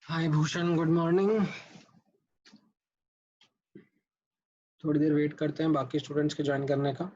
हाय Bhushan, good morning. थोड़ी देर wait करते हैं बाकी स्टूडेंट्स के ज्वाइन करने का।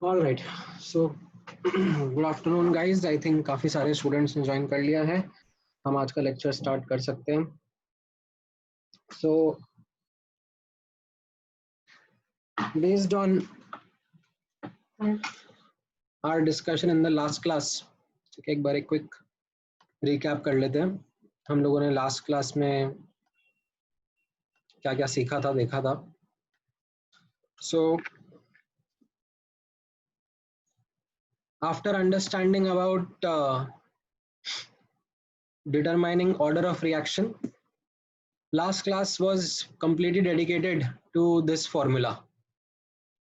All right, so good afternoon guys. I think काफ़ी सारे स्टूडेंट्स ने ज्वाइन कर लिया है। हम आज का लेक्चर स्टार्ट कर सकते हैं। So based on our discussion in the last class, एक बार एक क्विक रिकैप कर लेते हैं। हम लोगों ने लास्ट क्लास में क्या क्या सीखा था, देखा था। So after understanding about determining order of reaction, Last class was completely dedicated to this formula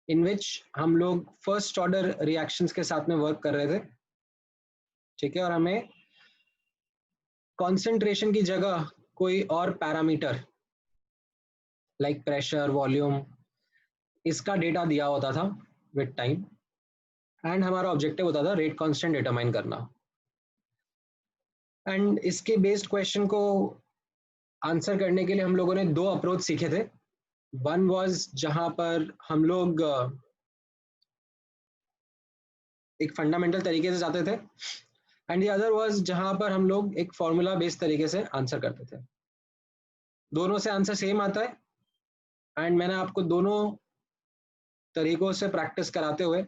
in which हम लोग फर्स्ट ऑर्डर रिएक्शंस के साथ में वर्क कर रहे थे, ठीक है, और हमें कॉन्सेंट्रेशन की जगह कोई और पैरामीटर लाइक प्रेशर, वॉल्यूम, इसका डेटा दिया होता था विद टाइम, एंड हमारा ऑब्जेक्टिव होता था रेट कांस्टेंट डिटरमाइन करना। एंड इसके बेस्ड क्वेश्चन को आंसर करने के लिए हम लोगों ने दो अप्रोच सीखे थे। वन वाज जहां पर हम लोग एक फंडामेंटल तरीके से जाते थे, एंड द अदर वाज जहां पर हम लोग एक फॉर्मूला बेस्ड तरीके से आंसर करते थे। दोनों से आंसर सेम आता है, एंड मैंने आपको दोनों तरीकों से प्रैक्टिस कराते हुए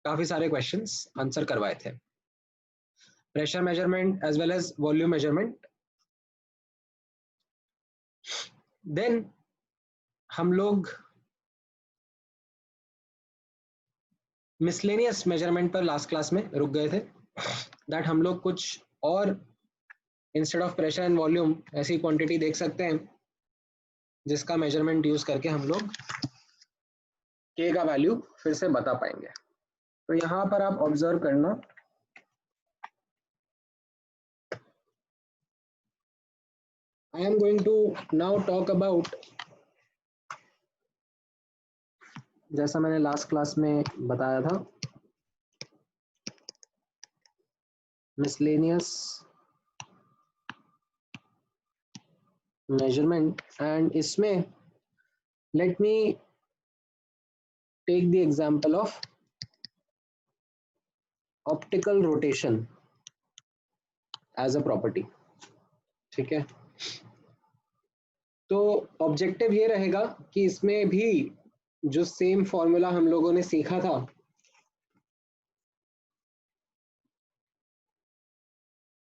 काफी सारे क्वेश्चंस आंसर करवाए थे, pressure measurement as well as volume measurement. Then हम लोग मिसलेनियस मेजरमेंट पर लास्ट क्लास में रुक गए थे, दैट हम लोग कुछ और instead of pressure and volume ऐसी क्वांटिटी देख सकते हैं जिसका मेजरमेंट यूज करके हम लोग के का वैल्यू फिर से बता पाएंगे। तो यहाँ पर आप ऑब्जर्व करना, I am going to now talk about, जैसा मैंने लास्ट क्लास में बताया था, मिसलेनियस मेजरमेंट, एंड इसमें let me take the example of optical rotation as a property, ठीक है। तो ऑब्जेक्टिव ये रहेगा कि इसमें भी जो सेम फॉर्मूला हम लोगों ने सीखा था,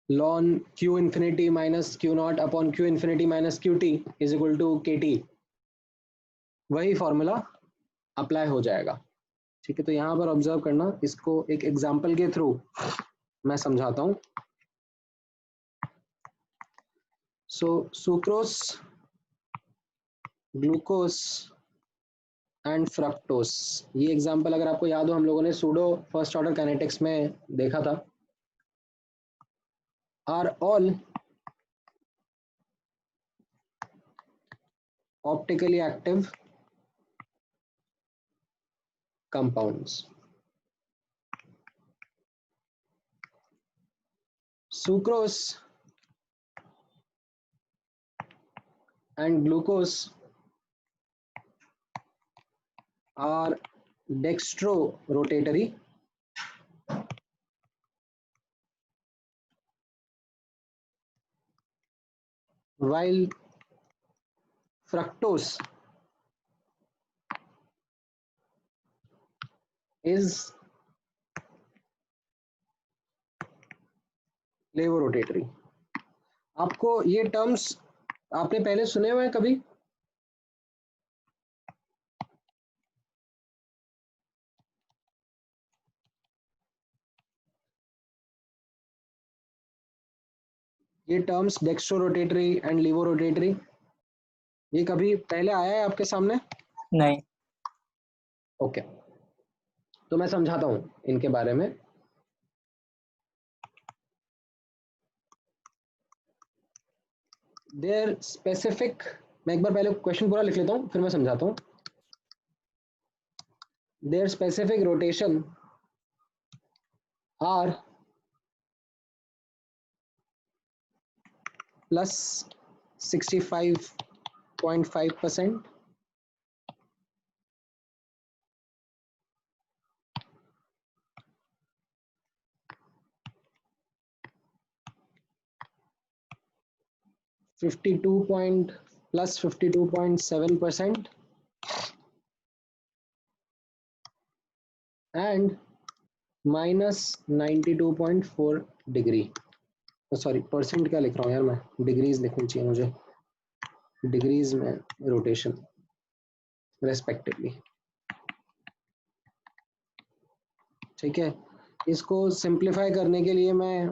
ln q infinity minus q naught upon q infinity minus qt is equal to kt, वही फॉर्मूला अप्लाई हो जाएगा, ठीक है। तो यहाँ पर ऑब्जर्व करना, इसको एक एग्जांपल के थ्रू मैं समझाता हूँ। सो सुक्रोज, ग्लूकोज एंड फ्रक्टोस, ये एग्जांपल अगर आपको याद हो, हम लोगों ने सूडो फर्स्ट ऑर्डर काइनेटिक्स में देखा था, are all optically active compounds. Sucrose and glucose are dextrorotatory, while fructose is levorotatory. आपको ये टर्म्स आपने पहले सुने हुए हैं कभी? ये टर्म्स डेक्स्ट्रोरोटेटरी एंड लीवोरोटेटरी, ये कभी पहले आया है आपके सामने? नहीं। ओके, तो मैं समझाता हूं इनके बारे में। देयर स्पेसिफिक, मैं एक बार पहले क्वेश्चन पूरा लिख लेता हूं फिर मैं समझाता हूं। Their specific rotation are plus 65.5%, plus 52.7%, and minus 92.4 degree. Sorry, percent क्या लिख रहा हूँ यार मैं, डिग्रीज लिखनी चाहिए मुझे, डिग्रीज में रोटेशन रेस्पेक्टिवली, ठीक है। इसको सिंप्लीफाई करने के लिए मैं,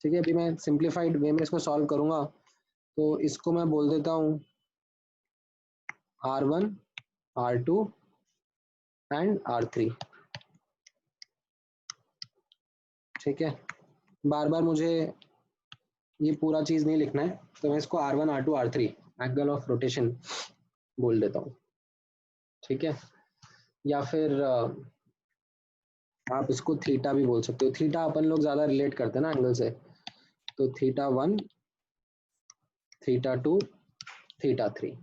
ठीक है, अभी मैं सिंप्लीफाइड वे में इसको सॉल्व करूंगा, तो इसको मैं बोल देता हूँ R1, R2 एंड R3। ठीक है, बार बार मुझे ये पूरा चीज नहीं लिखना है, तो मैं इसको R1, R2, R3 angle of rotation बोल देता हूँ। ठीक है, या फिर आप इसको थीटा भी बोल सकते हो। थीटा अपन लोग ज्यादा रिलेट करते हैं ना एंगल से, तो θ1, θ2, θ3।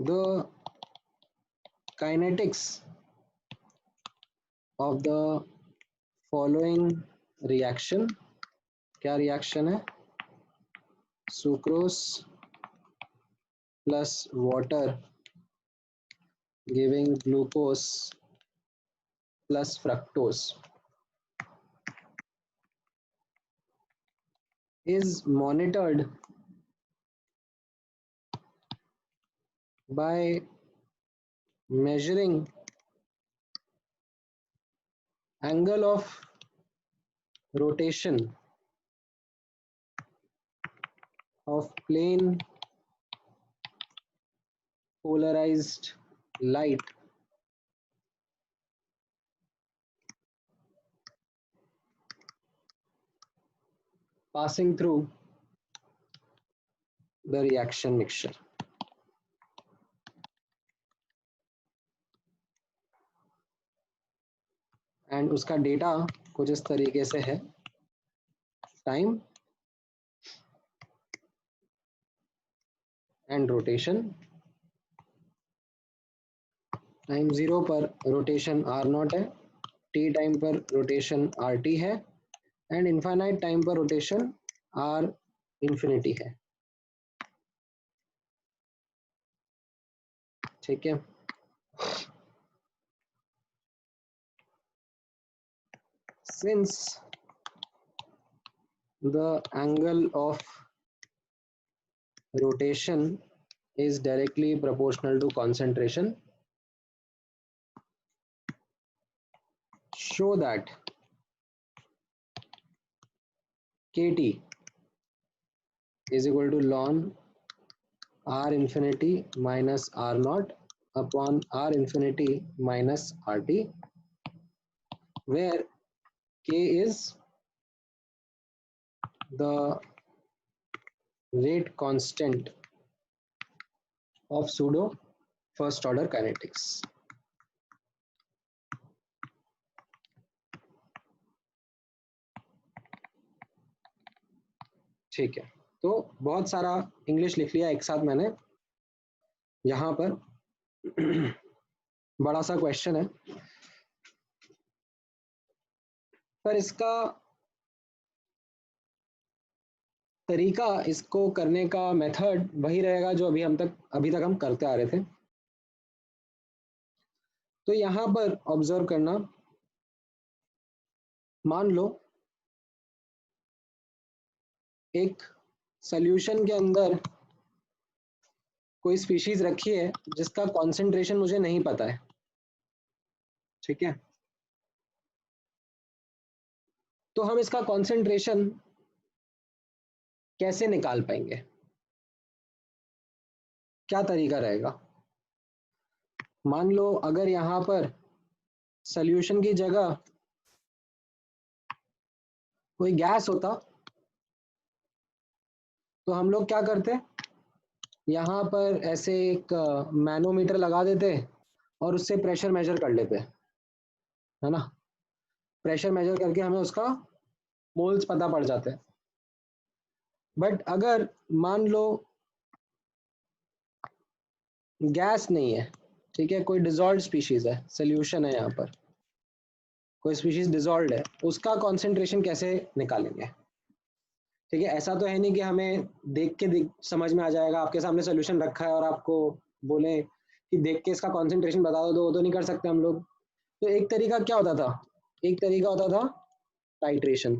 The kinetics of the following reaction, क्या रिएक्शन है? Sucrose plus water giving glucose plus fructose is monitored by measuring angle of rotation of plane polarized light passing through the reaction mixture। And उसका data कुछ इस तरीके से है, time and rotation. Time 0 पर rotation R0 है, t time पर rotation RT है, एंड इनफाइनाइट टाइम पर रोटेशन R इंफिनिटी है। ठीक है, since the angle of rotation is directly proportional to concentration, show that kT is equal to ln R infinity minus R0 upon R infinity minus RT, where K is the rate constant of pseudo first order kinetics। ठीक है, तो बहुत सारा English लिख लिया एक साथ मैंने यहाँ पर। बड़ा सा क्वेश्चन है, पर इसका तरीका, इसको करने का मेथड वही रहेगा जो अभी तक हम करते आ रहे थे। तो यहाँ पर ऑब्जर्व करना, मान लो एक सॉल्यूशन के अंदर कोई स्पीशीज रखी है जिसका कॉन्सेंट्रेशन मुझे नहीं पता है। ठीक है, तो हम इसका कॉन्सेंट्रेशन कैसे निकाल पाएंगे? क्या तरीका रहेगा? मान लो अगर यहाँ पर सॉल्यूशन की जगह कोई गैस होता, तो हम लोग क्या करते, यहाँ पर ऐसे एक मैनोमीटर लगा देते और उससे प्रेशर मेजर कर लेते, है ना। प्रेशर मेजर करके हमें उसका मोल्स पता पड़ जाते हैं। बट अगर मान लो गैस नहीं है, ठीक है, कोई डिजॉल्व स्पीशीज है, सॉल्यूशन है, यहाँ पर कोई स्पीशीज डिजॉल्व है, उसका कॉन्सेंट्रेशन कैसे निकालेंगे? ठीक है, ऐसा तो है नहीं कि हमें देख के समझ में आ जाएगा, आपके सामने सोल्यूशन रखा है और आपको बोले कि देख के इसका कॉन्सेंट्रेशन बता दो, तो वो तो नहीं कर सकते हम लोग। तो एक तरीका क्या होता था? एक तरीका होता था टाइट्रेशन।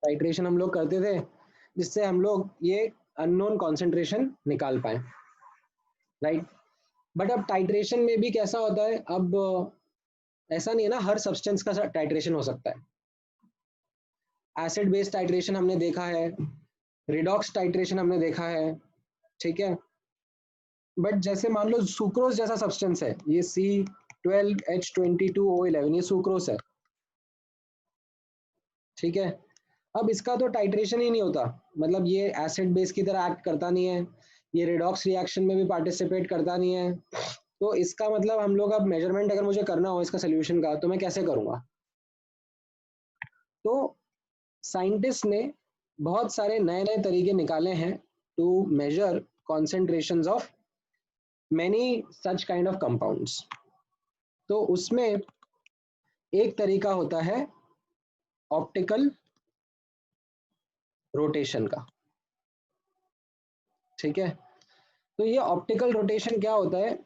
टाइट्रेशन हम लोग करते थे जिससे हम लोग ये अननोन कॉन्सेंट्रेशन निकाल पाए। राइट। बट अब टाइट्रेशन में भी कैसा होता है, अब ऐसा नहीं है ना हर सब्सटेंस का टाइट्रेशन हो सकता है। एसिड बेस टाइट्रेशन हमने देखा है, रिडॉक्स टाइट्रेशन हमने देखा है, ठीक है। बट जैसे मान लो सुक्रोज जैसा सब्सटेंस है, ये C12H22O11, ये सुक्रोज है, ठीक है। अब इसका तो टाइट्रेशन ही नहीं होता, मतलब ये एसिड बेस की तरह एक्ट करता नहीं है, ये रिडॉक्स रिएक्शन में भी पार्टिसिपेट करता नहीं है। तो इसका मतलब हम लोग अब मेजरमेंट अगर मुझे करना हो इसका सोल्यूशन का, तो मैं कैसे करूंगा? तो साइंटिस्ट ने बहुत सारे नए नए तरीके निकाले हैं to measure concentrations of many such kind of compounds. तो उसमें एक तरीका होता है ऑप्टिकल रोटेशन का, ठीक है। तो ये ऑप्टिकल रोटेशन क्या होता है?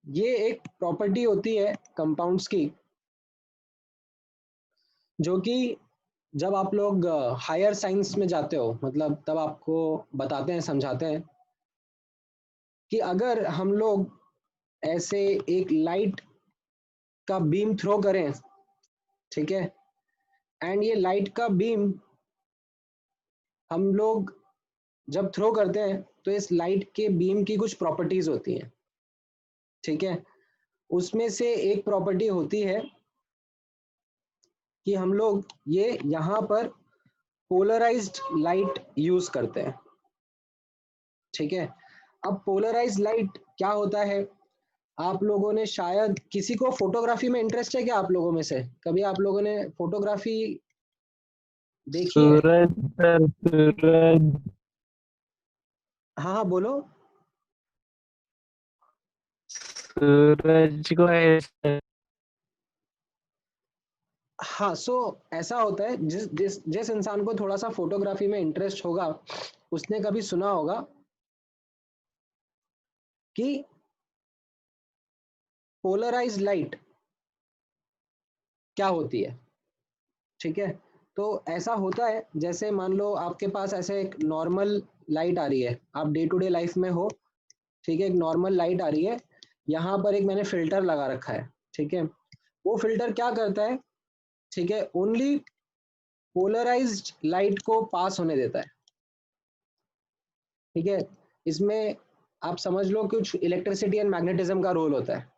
ये एक प्रॉपर्टी होती है कंपाउंड्स की, जो कि जब आप लोग हायर साइंस में जाते हो, मतलब तब आपको बताते हैं, समझाते हैं कि अगर हम लोग ऐसे एक लाइट का बीम थ्रो करें, ठीक है, एंड ये लाइट का बीम हम लोग जब थ्रो करते हैं तो इस लाइट के बीम की कुछ प्रॉपर्टीज होती हैं, ठीक है। उसमें से एक प्रॉपर्टी होती है कि हम लोग ये यहाँ पर पोलराइज्ड लाइट यूज करते हैं, ठीक है। अब पोलराइज्ड लाइट क्या होता है? आप लोगों ने शायद, किसी को फोटोग्राफी में इंटरेस्ट है क्या? आप लोगों में से कभी आप लोगों ने फोटोग्राफी देखी है? सूरज सर, सूरज। हाँ हाँ बोलो। सूरज को ऐसे। हाँ, सो ऐसा होता है, जिस जिस जिस इंसान को थोड़ा सा फोटोग्राफी में इंटरेस्ट होगा, उसने कभी सुना होगा कि पोलराइज्ड लाइट क्या होती है, ठीक है। तो ऐसा होता है, जैसे मान लो आपके पास ऐसे एक नॉर्मल लाइट आ रही है, आप डे टू डे लाइफ में हो, ठीक है, एक नॉर्मल लाइट आ रही है, यहाँ पर एक मैंने फिल्टर लगा रखा है, ठीक है। वो फिल्टर क्या करता है, ठीक है, ओनली पोलराइज्ड लाइट को पास होने देता है, ठीक है। इसमें आप समझ लो कुछ इलेक्ट्रिसिटी एंड मैग्नेटिज्म का रोल होता है,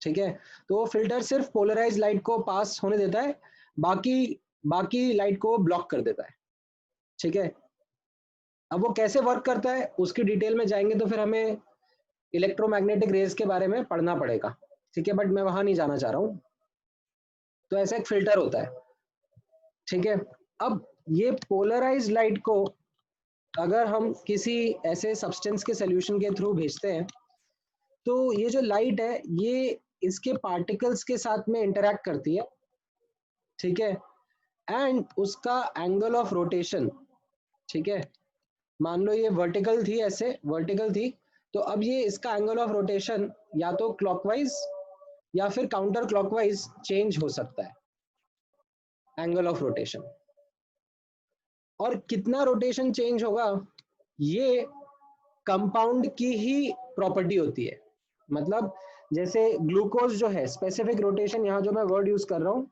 ठीक है। तो वो फिल्टर सिर्फ पोलराइज लाइट को पास होने देता है, बाकी बाकी लाइट को ब्लॉक कर देता है, ठीक है। अब वो कैसे वर्क करता है उसकी डिटेल में जाएंगे तो फिर हमें इलेक्ट्रोमैग्नेटिक रेज के बारे में पढ़ना पड़ेगा, ठीक है, बट मैं वहां नहीं जाना चाह रहा हूँ। तो ऐसा एक फिल्टर होता है, ठीक है। अब ये पोलराइज लाइट को अगर हम किसी ऐसे सब्सटेंस के सोल्यूशन के थ्रू भेजते हैं, तो ये जो लाइट है ये इसके पार्टिकल्स के साथ में इंटरेक्ट करती है, ठीक है, एंड उसका एंगल ऑफ रोटेशन, ठीक है, मान लो ये वर्टिकल थी, ऐसे वर्टिकल थी, तो अब ये इसका एंगल ऑफ रोटेशन या तो क्लॉकवाइज या फिर काउंटर क्लॉकवाइज चेंज हो सकता है, एंगल ऑफ रोटेशन। और कितना रोटेशन चेंज होगा, ये कंपाउंड की ही प्रॉपर्टी होती है। मतलब जैसे ग्लूकोज जो है, स्पेसिफिक रोटेशन, यहाँ जो मैं वर्ड यूज कर रहा हूँ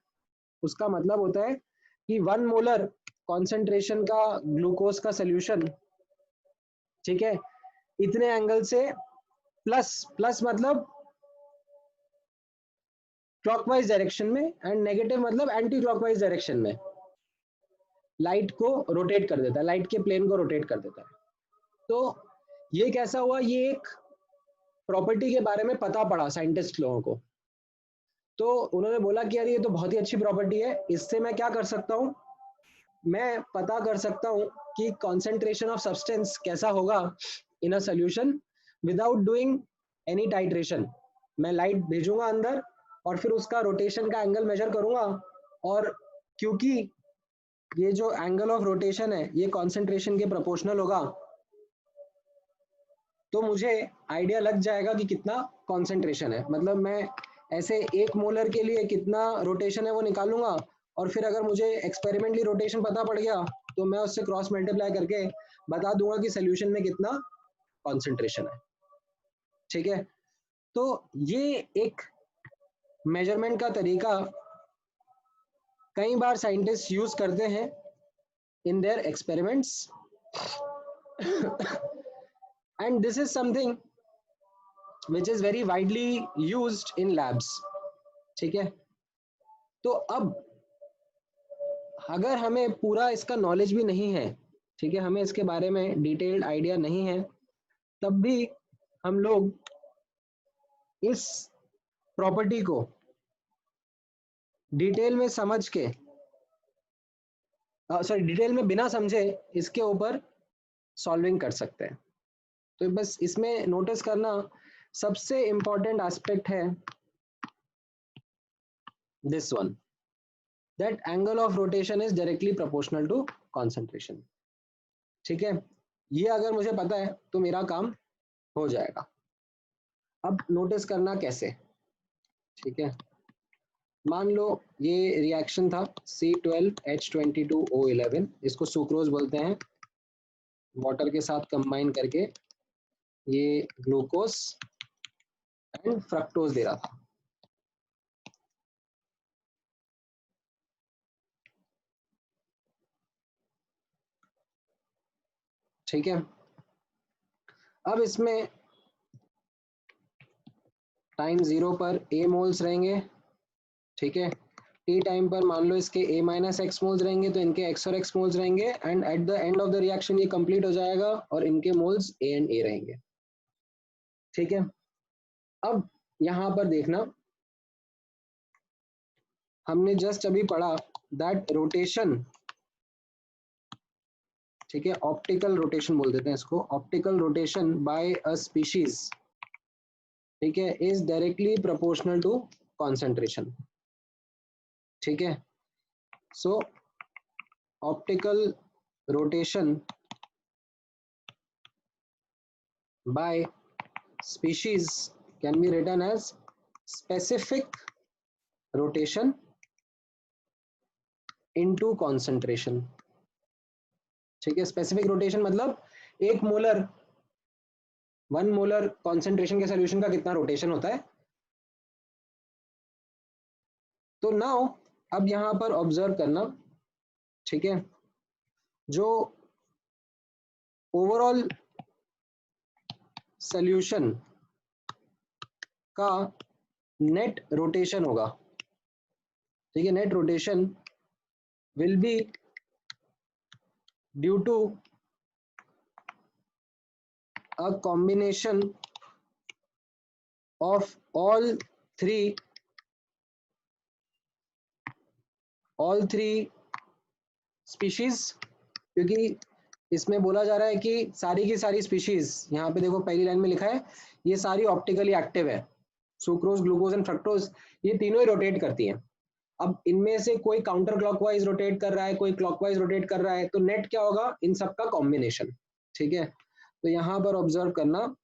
उसका मतलब होता है कि 1 मोलर कॉन्सेंट्रेशन का ग्लूकोज का सोल्यूशन, ठीक है, इतने एंगल से प्लस, प्लस मतलब क्लॉकवाइज डायरेक्शन में, एंड नेगेटिव मतलब एंटी क्लॉकवाइज डायरेक्शन में लाइट को रोटेट कर देता है, लाइट के प्लेन को रोटेट कर देता है। तो ये कैसा हुआ, ये एक प्रॉपर्टी के बारे में पता पड़ा साइंटिस्ट लोगों को, तो उन्होंने बोला कि यार ये तो बहुत ही अच्छी प्रॉपर्टी है, इससे मैं क्या कर सकता हूँ, मैं पता कर सकता हूँ कि कॉन्सेंट्रेशन ऑफ सब्सटेंस कैसा होगा in a solution without doing any titration. मैं लाइट भेजूंगा अंदर और फिर उसका रोटेशन का एंगल मेजर करूंगा, और क्योंकि ये जो एंगल ऑफ रोटेशन है ये कॉन्सेंट्रेशन के प्रोपोर्शनल होगा, तो मुझे आइडिया लग जाएगा कि कितना कॉन्सेंट्रेशन है। मतलब मैं ऐसे 1 मोलर के लिए कितना रोटेशन है वो निकालूंगा, और फिर अगर मुझे एक्सपेरिमेंटली रोटेशन पता पड़ गया तो मैं उससे क्रॉस मल्टीप्लाई करके बता दूंगा कि सोल्यूशन में कितना कॉन्सेंट्रेशन है। ठीक है, तो ये एक मेजरमेंट का तरीका कई बार साइंटिस्ट यूज करते हैं in their experiments and this is something which is very widely used in labs. ठीक है, तो अब अगर हमें पूरा इसका नॉलेज भी नहीं है, ठीक है, हमें इसके बारे में डिटेल्ड आइडिया नहीं है, तब भी हम लोग इस प्रॉपर्टी को डिटेल में समझ के सॉरी डिटेल में बिना समझे इसके ऊपर सॉल्विंग कर सकते हैं। तो बस इसमें नोटिस करना सबसे इंपॉर्टेंट एस्पेक्ट है this one, that angle of rotation is directly proportional to concentration. ठीक है, ये अगर मुझे पता है तो मेरा काम हो जाएगा। अब नोटिस करना कैसे, ठीक है, मान लो ये रिएक्शन था C12H22O11, इसको सुक्रोज बोलते हैं, वाटर के साथ कंबाइन करके ये ग्लूकोज एंड फ्रक्टोज दे रहा था। ठीक है, अब इसमें टाइम 0 पर A मोल्स रहेंगे। ठीक है, T टाइम पर मान लो इसके A माइनस एक्स मोल्स रहेंगे, तो इनके X और X मोल्स रहेंगे, and at the end of the reaction ये कंप्लीट हो जाएगा और इनके मोल्स A एंड A रहेंगे। ठीक है, अब यहां पर देखना, हमने जस्ट अभी पढ़ा दैट रोटेशन, ठीक है, ऑप्टिकल रोटेशन बोल देते हैं इसको, optical rotation by a species, ठीक है, is directly proportional to concentration. ठीक है, so optical rotation by species can be written as specific rotation into concentration. ठीक है, स्पेसिफिक रोटेशन मतलब 1 मोलर कॉन्सेंट्रेशन के सोल्यूशन का कितना रोटेशन होता है। तो नाउ अब यहां पर ऑब्जर्व करना, ठीक है, जो ओवरऑल सोल्यूशन का नेट रोटेशन होगा, ठीक है, net rotation will be due to a combination of all three species, क्योंकि इसमें बोला जा रहा है कि सारी की सारी स्पीशीज, यहाँ पे देखो पहली लाइन में लिखा है ये सारी ऑप्टिकली एक्टिव है, सुक्रोज ग्लूकोज एंड फ्रक्टोज, ये तीनों ही रोटेट करती हैं। अब इनमें से कोई काउंटर क्लॉकवाइज रोटेट कर रहा है, कोई क्लॉकवाइज रोटेट कर रहा है, तो नेट क्या होगा, इन सबका कॉम्बिनेशन। ठीक है, तो यहां पर ऑब्जर्व करना,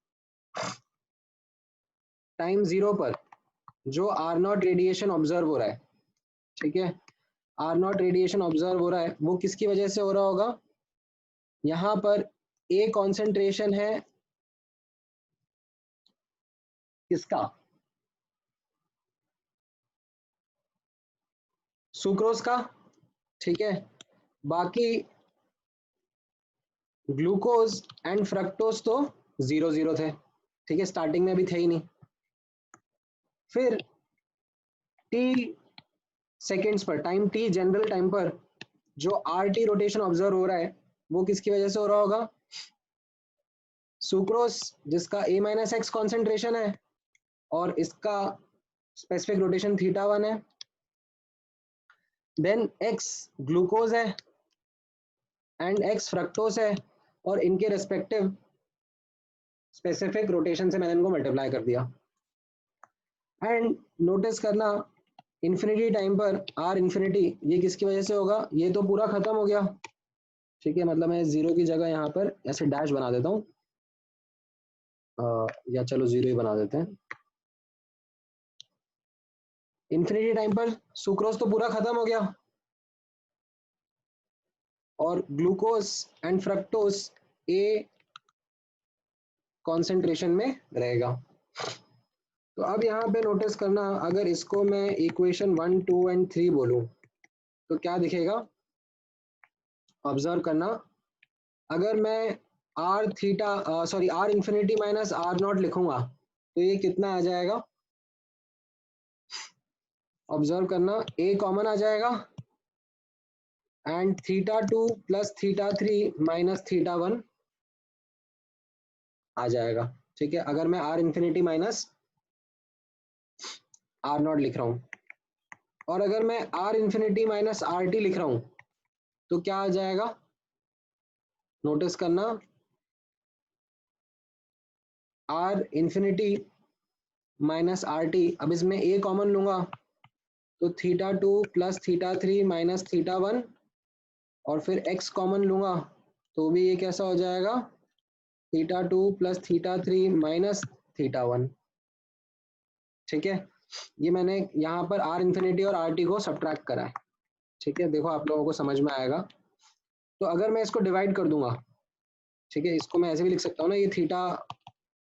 टाइम 0 पर जो आर नॉट रेडिएशन ऑब्जर्व हो रहा है, ठीक है, आर नॉट रेडिएशन ऑब्जर्व हो रहा है, वो किसकी वजह से हो रहा होगा, यहां पर ए कॉन्सेंट्रेशन है किसका, सुक्रोज का। ठीक है, बाकी ग्लूकोज एंड फ्रक्टोज तो 0 थे, ठीक है, स्टार्टिंग में भी थे ही नहीं। फिर टी सेकेंड्स पर, टाइम टी जनरल टाइम पर जो आर टी रोटेशन ऑब्जर्व हो रहा है, वो किसकी वजह से हो रहा होगा, सुक्रोज जिसका A माइनस एक्स कॉन्सेंट्रेशन है और इसका स्पेसिफिक रोटेशन θ1 है, देन X ग्लूकोज है एंड X फ्रक्टोज है, और इनके रेस्पेक्टिव स्पेसिफिक रोटेशन से मैंने इनको मल्टीप्लाई कर दिया। एंड नोटिस करना, इन्फिनिटी टाइम पर आर इन्फिनिटी, ये किसकी वजह से होगा, ये तो पूरा खत्म हो गया। ठीक है, मतलब मैं 0 की जगह यहाँ पर ऐसे डैश बना देता हूँ, या चलो 0 ही बना देते हैं। इन्फिनिटी टाइम पर सुक्रोज तो पूरा खत्म हो गया और glucose and fructose a concentration में रहेगा। तो अब यहाँ पे नोटिस करना, अगर इसको मैं इक्वेशन 1, 2 एंड 3 बोलूँ तो क्या दिखेगा? ऑब्जर्व करना, अगर मैं R theta sorry R infinity minus R naught लिखूंगा तो ये कितना आ जाएगा? ऑब्जर्व करना, ए कॉमन आ जाएगा and theta 2 plus theta 3 minus theta 1 आ जाएगा। ठीक है, अगर मैं R infinity minus R naught लिख रहा हूँ, और अगर मैं R infinity minus R T लिख रहा हूँ तो क्या आ जाएगा? नोटिस करना, R infinity minus R T, अब इसमें ए कॉमन लूंगा तो theta 2 plus theta 3 minus theta 1, और फिर एक्स कॉमन लूंगा तो भी ये कैसा हो जाएगा? Theta 2 plus theta 3 minus theta 1। ठीक है, ये मैंने यहाँ पर आर इंफिनिटी और आर टी को सब्ट्रैक्ट करा है। ठीक है, देखो आप लोगों को समझ में आएगा। तो अगर मैं इसको डिवाइड कर दूंगा, ठीक है, इसको मैं ऐसे भी लिख सकता हूँ ना, ये थीटा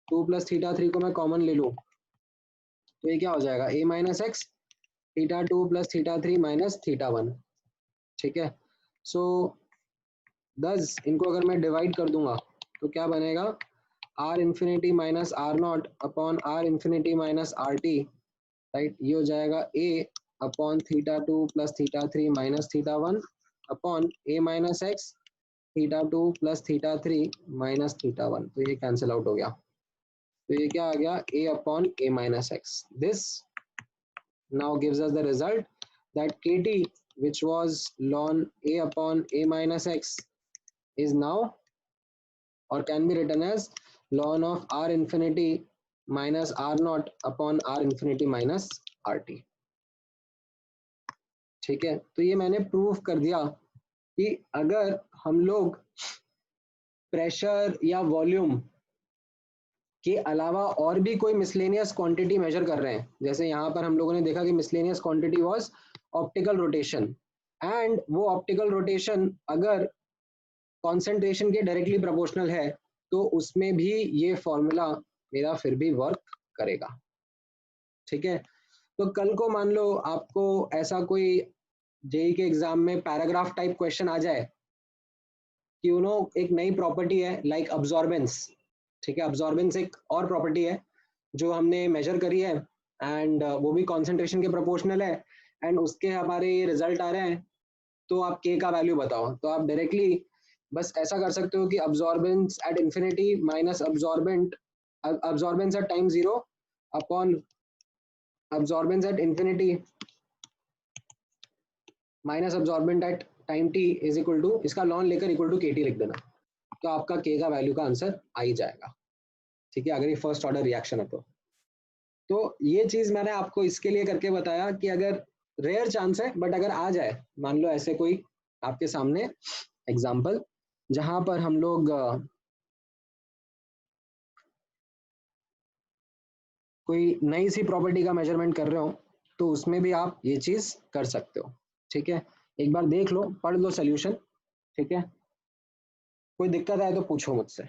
2 प्लस थीटा 3 को मैं कॉमन ले लूँ तो ये क्या हो जाएगा? A minus x theta 2 plus theta 3 minus theta 1। ठीक है, सो दस इनको अगर मैं डिवाइड कर दूंगा तो क्या बनेगा? R infinity minus R naught upon R infinity minus R T, right, ये हो जाएगा A upon theta 2 plus theta 3 minus theta 1 upon A minus x theta 2 plus theta 3 minus theta 1। तो ये कैंसिल आउट हो गया, तो ये क्या आ गया? A upon A minus x. This now gives us the result that kt, which was ln a upon a minus x, is now or can be written as ln of r infinity minus r naught upon r infinity minus rt। ठीक है, तो ये मैंने proof कर दिया कि अगर हम लोग प्रेशर या वॉल्यूम के अलावा और भी कोई मिसलेनियस क्वांटिटी मेजर कर रहे हैं, जैसे यहाँ पर हम लोगों ने देखा कि miscellaneous quantity was optical rotation, and वो ऑप्टिकल रोटेशन अगर कॉन्सेंट्रेशन के डायरेक्टली प्रोपोर्शनल है तो उसमें भी ये फॉर्मूला मेरा फिर भी वर्क करेगा। ठीक है, तो कल को मान लो आपको ऐसा कोई जेई के एग्जाम में पैराग्राफ टाइप क्वेश्चन आ जाए कि एक नई प्रॉपर्टी है लाइक अब्जॉर्बेंस। ठीक है, अब्जॉर्बेंस एक और प्रॉपर्टी है जो हमने मेजर करी है, एंड वो भी कॉन्सेंट्रेशन के प्रोपोर्शनल है, एंड उसके हमारे ये रिजल्ट आ रहे हैं, तो आप के का वैल्यू बताओ। तो आप डायरेक्टली बस ऐसा कर सकते हो कि absorbance at infinity minus absorbance at time zero upon absorbance at infinity minus absorbent at time T is equal to, इसका लॉन लेकर इक्वल टू के टी लिख देना, तो आपका के का वैल्यू का आंसर आ ही जाएगा। ठीक है, अगर ये फर्स्ट ऑर्डर रिएक्शन है तो ये चीज मैंने आपको इसके लिए करके बताया कि अगर रेयर चांस है बट अगर आ जाए, मान लो ऐसे कोई आपके सामने एग्जाम्पल जहां पर हम लोग कोई नई सी प्रॉपर्टी का मेजरमेंट कर रहे हो तो उसमें भी आप ये चीज कर सकते हो। ठीक है, एक बार देख लो, पढ़ लो सोल्यूशन। ठीक है, कोई दिक्कत आए तो पूछो मुझसे।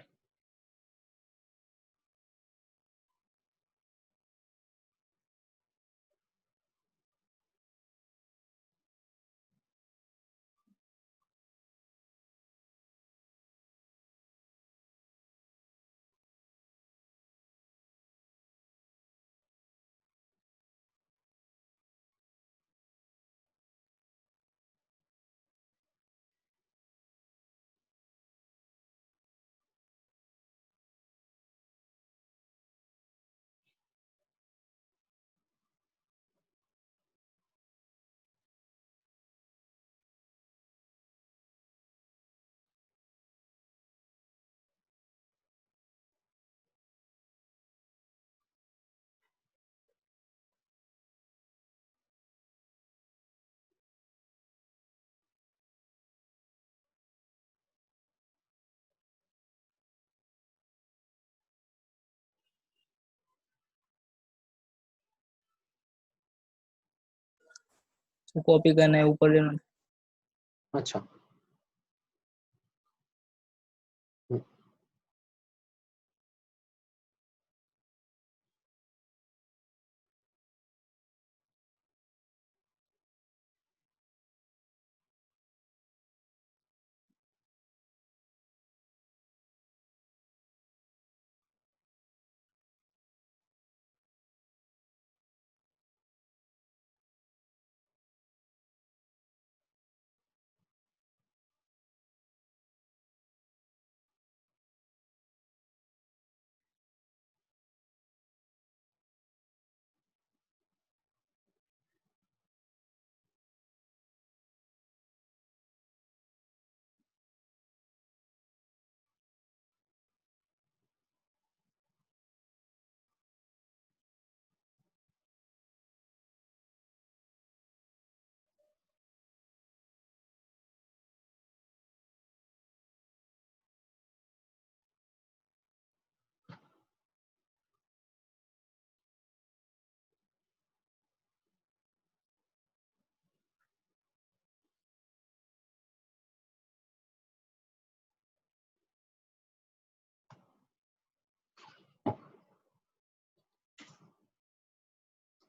कॉपी करना है ऊपर लेना। अच्छा,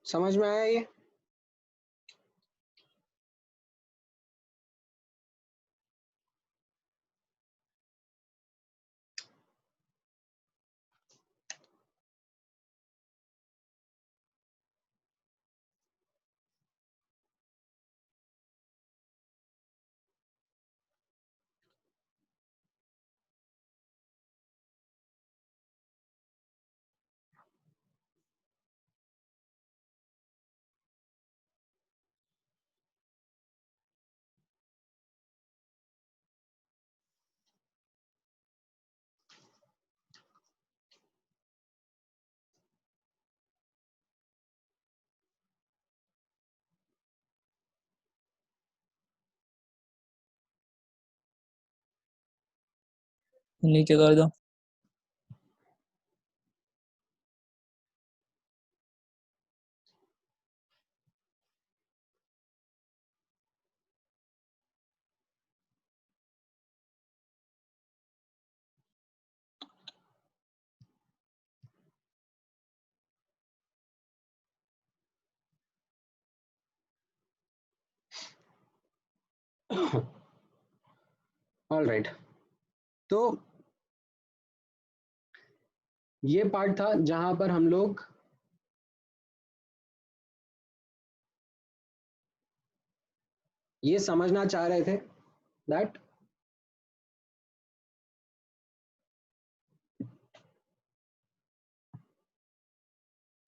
समझ में आया ये? नीचे कर दो। ऑलराइट, तो ये पार्ट था जहां पर हम लोग ये समझना चाह रहे थे दैट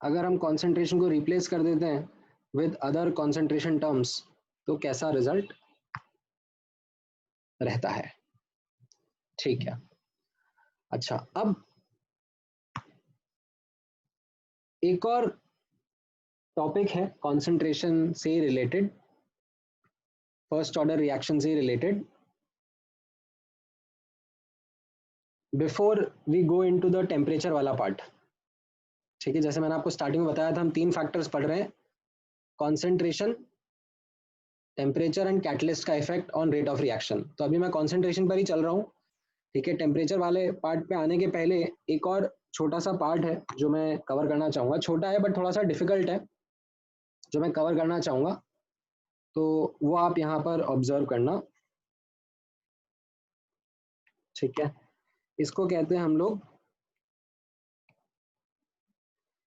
अगर हम कंसंट्रेशन को रिप्लेस कर देते हैं विद अदर कंसंट्रेशन टर्म्स तो कैसा रिजल्ट रहता है। ठीक है, अच्छा, अब एक और टॉपिक है कंसंट्रेशन से रिलेटेड, फर्स्ट ऑर्डर रिएक्शन से रिलेटेड। Before we go into the temperature वाला पार्ट, ठीक है, जैसे मैंने आपको स्टार्टिंग में बताया था, हम 3 फैक्टर्स पढ़ रहे हैं, कॉन्सेंट्रेशन, टेम्परेचर एंड कैटलिस्ट का effect on rate of reaction. तो अभी मैं कॉन्सेंट्रेशन पर ही चल रहा हूँ, ठीक है। टेम्परेचर वाले पार्ट पे आने के पहले एक और छोटा सा पार्ट है जो मैं कवर करना चाहूँगा, छोटा है बट थोड़ा सा डिफिकल्ट है, जो मैं कवर करना चाहूँगा, तो वो आप यहाँ पर ऑब्जर्व करना, ठीक है। इसको कहते हैं हम लोग,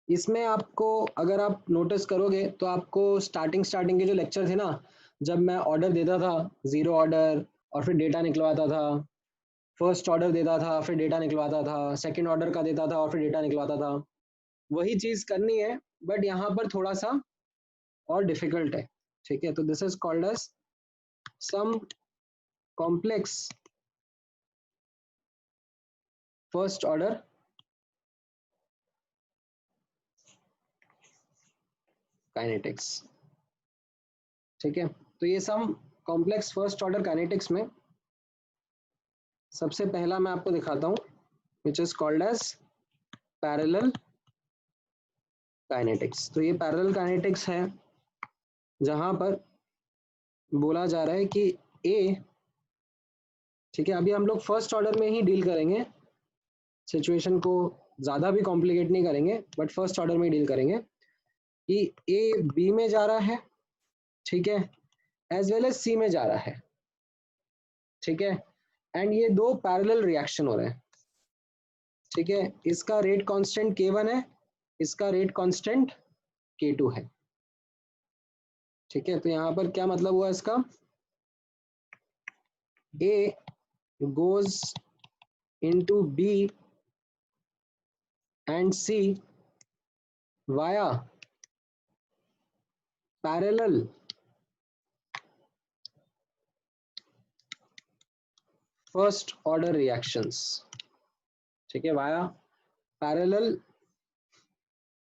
इसमें आपको अगर आप नोटिस करोगे तो आपको स्टार्टिंग के जो लेक्चर थे ना, जब मैं ऑर्डर देता था, जीरो ऑर्डर, और फिर डेटा निकलवाता था, फर्स्ट ऑर्डर देता था फिर डेटा निकलवाता था, सेकंड ऑर्डर का देता था और फिर डेटा निकलवाता था, वही चीज करनी है बट यहाँ पर थोड़ा सा और डिफिकल्ट है, ठीक है। तो this is called as some complex first order kinetics, ठीक है। तो ये some complex first order kinetics में सबसे पहला मैं आपको दिखाता हूँ, which is called as parallel kinetics. तो ये पैरेलल काइनेटिक्स है जहां पर बोला जा रहा है कि ए, ठीक है, अभी हम लोग फर्स्ट ऑर्डर में ही डील करेंगे, सिचुएशन को ज़्यादा भी कॉम्प्लिकेट नहीं करेंगे बट फर्स्ट ऑर्डर में डील करेंगे कि ए बी में जा रहा है, ठीक है, एज वेल एज सी में जा रहा है, ठीक है, एंड ये दो पैरेलल रिएक्शन हो रहे हैं, ठीक है। इसका रेट कांस्टेंट K1 है, इसका रेट कांस्टेंट K2 है, ठीक है। तो यहाँ पर क्या मतलब हुआ इसका, A goes into B and C via parallel first order reactions, ठीक है, via parallel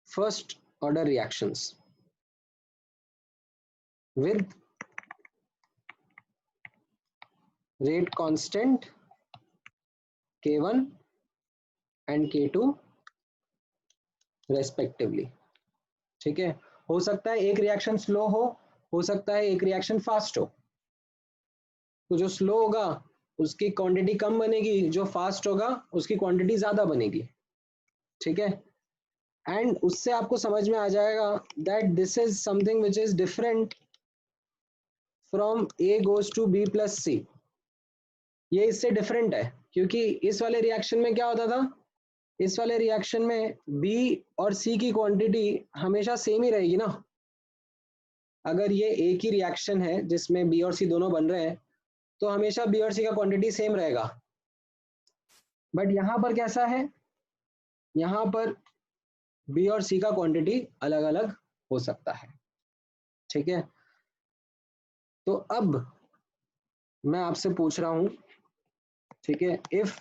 first order reactions with rate constant K1 and K2 respectively, ठीक है। हो सकता है एक रिएक्शन स्लो हो सकता है एक रिएक्शन फास्ट हो, तो जो स्लो होगा उसकी क्वांटिटी कम बनेगी, जो फास्ट होगा उसकी क्वांटिटी ज्यादा बनेगी, ठीक है। एंड उससे आपको समझ में आ जाएगा that this is something which is different from A goes to B plus C. ये इससे डिफरेंट है क्योंकि इस वाले रिएक्शन में क्या होता था, इस वाले रिएक्शन में बी और सी की क्वांटिटी हमेशा सेम ही रहेगी ना। अगर ये एक ही रिएक्शन है जिसमें बी और सी दोनों बन रहे हैं तो हमेशा बी और सी का क्वांटिटी सेम रहेगा। बट यहां पर कैसा है, यहां पर बी और सी का क्वांटिटी अलग अलग हो सकता है। ठीक है, तो अब मैं आपसे पूछ रहा हूं, ठीक है, if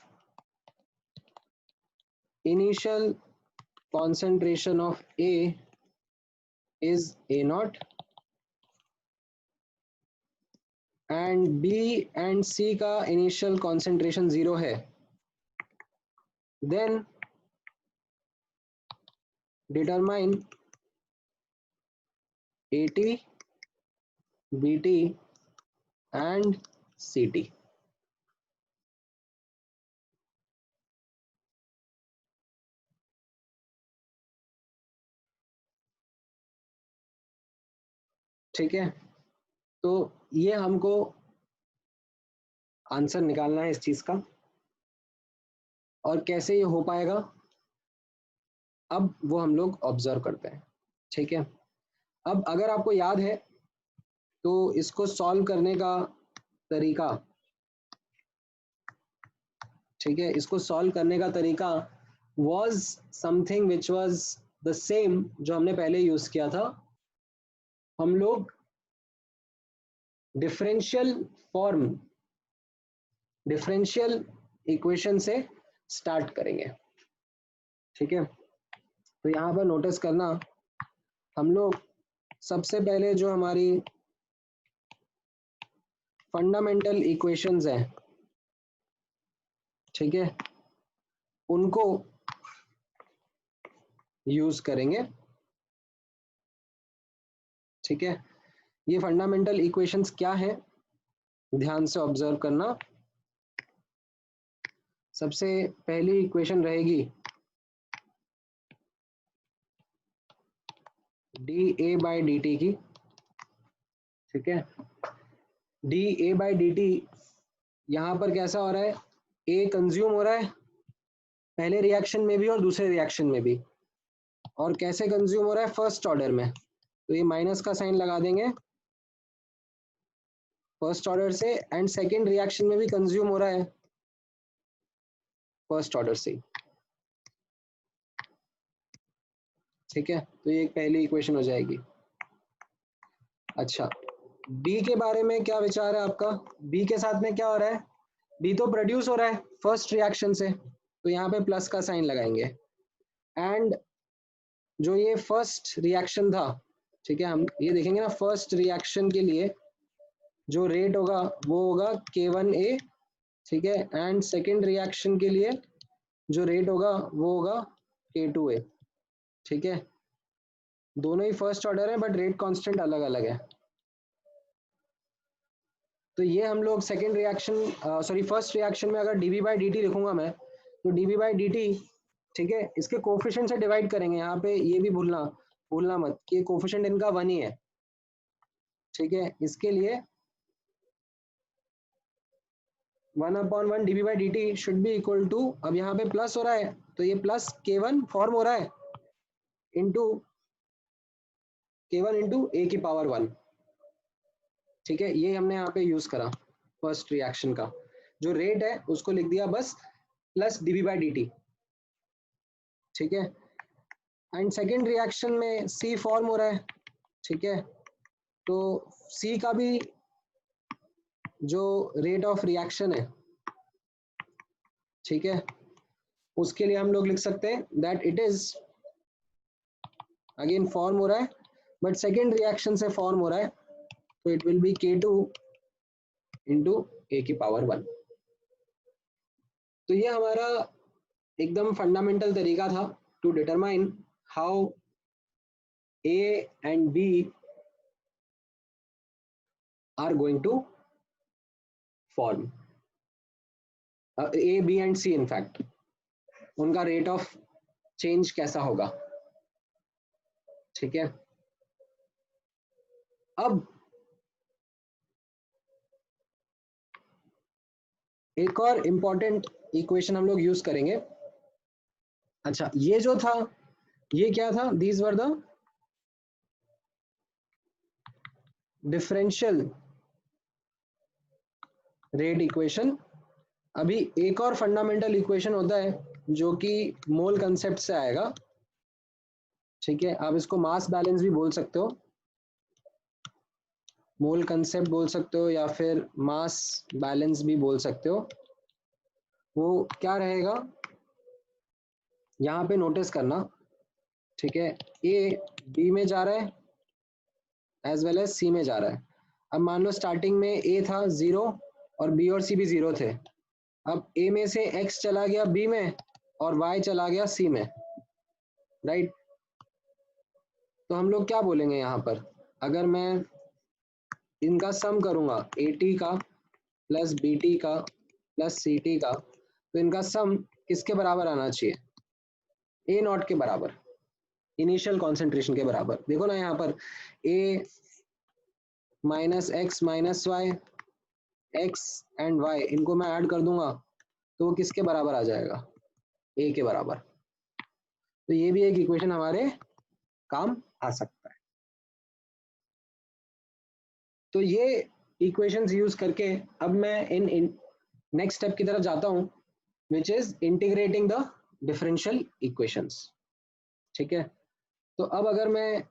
initial concentration of A is A0 and B and C का initial concentration 0 है, then determine AT, BT and CT। ठीक है, तो ये हमको आंसर निकालना है इस चीज का, और कैसे ये हो पाएगा अब वो हम लोग ऑब्जर्व करते हैं। ठीक है, अब अगर आपको याद है तो इसको सॉल्व करने का तरीका, ठीक है, इसको सॉल्व करने का तरीका was something which was the same जो हमने पहले यूज किया था। हम लोग डिफरेंशियल फॉर्म, डिफरेंशियल इक्वेशन से स्टार्ट करेंगे। ठीक है, तो यहाँ पर नोटिस करना, हम लोग सबसे पहले जो हमारी फंडामेंटल इक्वेशंस हैं, ठीक है, उनको यूज करेंगे। ठीक है, ये फंडामेंटल इक्वेशंस क्या है, ध्यान से ऑब्जर्व करना। सबसे पहली इक्वेशन रहेगी D A by D T की। ठीक है, D A by D T यहाँ पर कैसा हो रहा है, ए कंज्यूम हो रहा है पहले रिएक्शन में भी और दूसरे रिएक्शन में भी, और कैसे कंज्यूम हो रहा है, फर्स्ट ऑर्डर में, तो ये माइनस का साइन लगा देंगे फर्स्ट ऑर्डर से, एंड सेकेंड रिएक्शन में भी कंज्यूम हो रहा है फर्स्ट ऑर्डर से। ठीक है, तो ये एक पहली इक्वेशन हो जाएगी। अच्छा, बी के बारे में क्या विचार है आपका, बी के साथ में क्या हो रहा है, बी तो प्रोड्यूस हो रहा है फर्स्ट रिएक्शन से, तो यहाँ पे प्लस का साइन लगाएंगे, एंड जो ये फर्स्ट रिएक्शन था, ठीक है, हम ये देखेंगे ना, फर्स्ट रिएक्शन के लिए जो रेट होगा वो होगा K1A। ठीक है, एंड सेकेंड रिएक्शन के लिए जो रेट होगा वो होगा K2A। ठीक है, दोनों ही फर्स्ट ऑर्डर है बट रेट कांस्टेंट अलग अलग है। तो ये हम लोग second reaction, sorry first reaction में अगर dV बाई dt लिखूंगा मैं, तो dV बाई dt, ठीक है, इसके कोफिशिएंट से डिवाइड करेंगे। यहाँ पे ये भी भूलना मत कि कोफिशिएंट इनका 1 ही है। ठीक है, इसके लिए 1/1 dV by dt should be equal to, अब यहाँ पे प्लस हो रहा है तो ये प्लस K1 फॉर्म हो रहा है इंटू K1 इंटू A की पावर 1। ठीक है, ये हमने यहाँ पे यूज करा फर्स्ट रिएक्शन का, जो रेट है उसको लिख दिया बस प्लस dV बाई dt। ठीक है, एंड सेकेंड रिएक्शन में C फॉर्म हो रहा है। ठीक है, तो C का भी जो रेट ऑफ रिएक्शन है, ठीक है, उसके लिए हम लोग लिख सकते हैं that it is, again form हो रहा है बट सेकेंड रिएक्शन से फॉर्म हो रहा है, तो it will be K2 into A की पावर 1। तो ये हमारा एकदम फंडामेंटल तरीका था to determine how A and B are going to form, A B and C in fact, उनका रेट ऑफ चेंज कैसा होगा। ठीक है, अब एक और इंपॉर्टेंट इक्वेशन हम लोग यूज करेंगे। अच्छा, ये जो था ये क्या था, these were the differential rate equation. अभी एक और फंडामेंटल इक्वेशन होता है जो कि मोल कंसेप्ट से आएगा। ठीक है, आप इसको मास बैलेंस भी बोल सकते हो, मोल कंसेप्ट बोल सकते हो, या फिर मास बैलेंस भी बोल सकते हो। वो क्या रहेगा, यहाँ पे नोटिस करना। ठीक है, ए बी में जा रहा है एज वेल एज सी में जा रहा है। अब मान लो स्टार्टिंग में ए था 0 और बी और सी भी 0 थे। अब ए में से x चला गया b में और y चला गया c में, राइट। तो हम लोग क्या बोलेंगे यहाँ पर, अगर मैं इनका सम करूंगा AT का प्लस BT का प्लस CT का, तो इनका सम किसके बराबर आना चाहिए, A0 के बराबर, इनिशियल कॉन्सेंट्रेशन के बराबर। देखो ना यहाँ पर A minus X minus Y, X and Y, इनको मैं ऐड कर दूंगा तो वो किसके बराबर आ जाएगा, A के बराबर। तो ये भी एक इक्वेशन हमारे काम आ सकता है। तो ये इक्वेशंस यूज करके अब मैं इन नेक्स्ट स्टेप की तरफ जाता हूं, which is integrating the differential equations. ठीक है, तो अब अगर मैं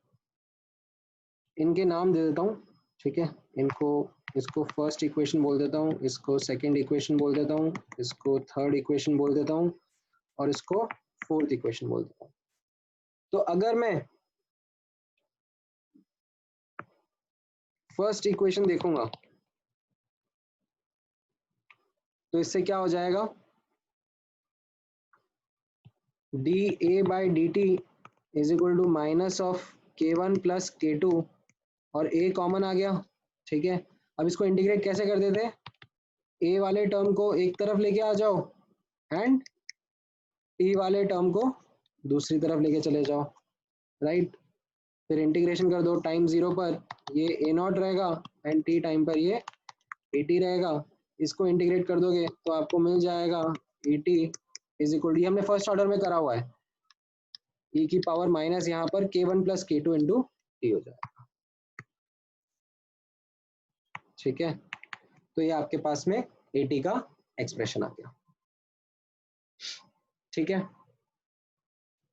इनके नाम दे देता हूं, ठीक है, इनको, इसको फर्स्ट इक्वेशन बोल देता हूं, इसको सेकंड इक्वेशन बोल देता हूं, इसको थर्ड इक्वेशन बोल देता हूं, और इसको फोर्थ इक्वेशन बोल देता हूं। तो अगर मैं फर्स्ट इक्वेशन देखूंगा तो इससे क्या हो जाएगा, D A by D T is equal to minus of K1 plus K2, और A कॉमन आ गया। ठीक है, अब इसको इंटीग्रेट कैसे कर देते हैं, A वाले टर्म को एक तरफ लेके आ जाओ एंड T वाले टर्म को दूसरी तरफ लेके चले जाओ, राइट। फिर इंटीग्रेशन कर दो, टाइम 0 पर ये A0 रहेगा एंड T टाइम पर ये AT रहेगा। इसको इंटीग्रेट कर दोगे तो आपको मिल जाएगा AT इज इक्वल टू, ये हमने फर्स्ट ऑर्डर में करा हुआ है, e की पावर माइनस यहाँ पर K1 plus K2 into T हो जाएगा। ठीक है, तो ये आपके पास में AT का एक्सप्रेशन आ गया। ठीक है,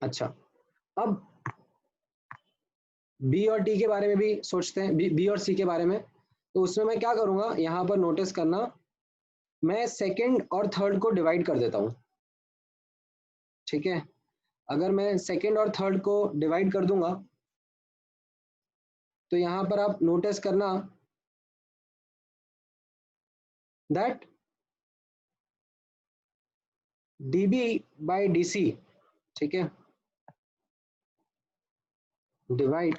अच्छा, अब B और T के बारे में भी सोचते हैं, B और C के बारे में। तो उसमें मैं क्या करूंगा, यहाँ पर नोटिस करना, मैं सेकंड और थर्ड को डिवाइड कर देता हूँ। ठीक है, अगर मैं सेकंड और थर्ड को डिवाइड कर दूंगा तो यहाँ पर आप नोटिस करना दैट dB by dC, ठीक है, डिवाइड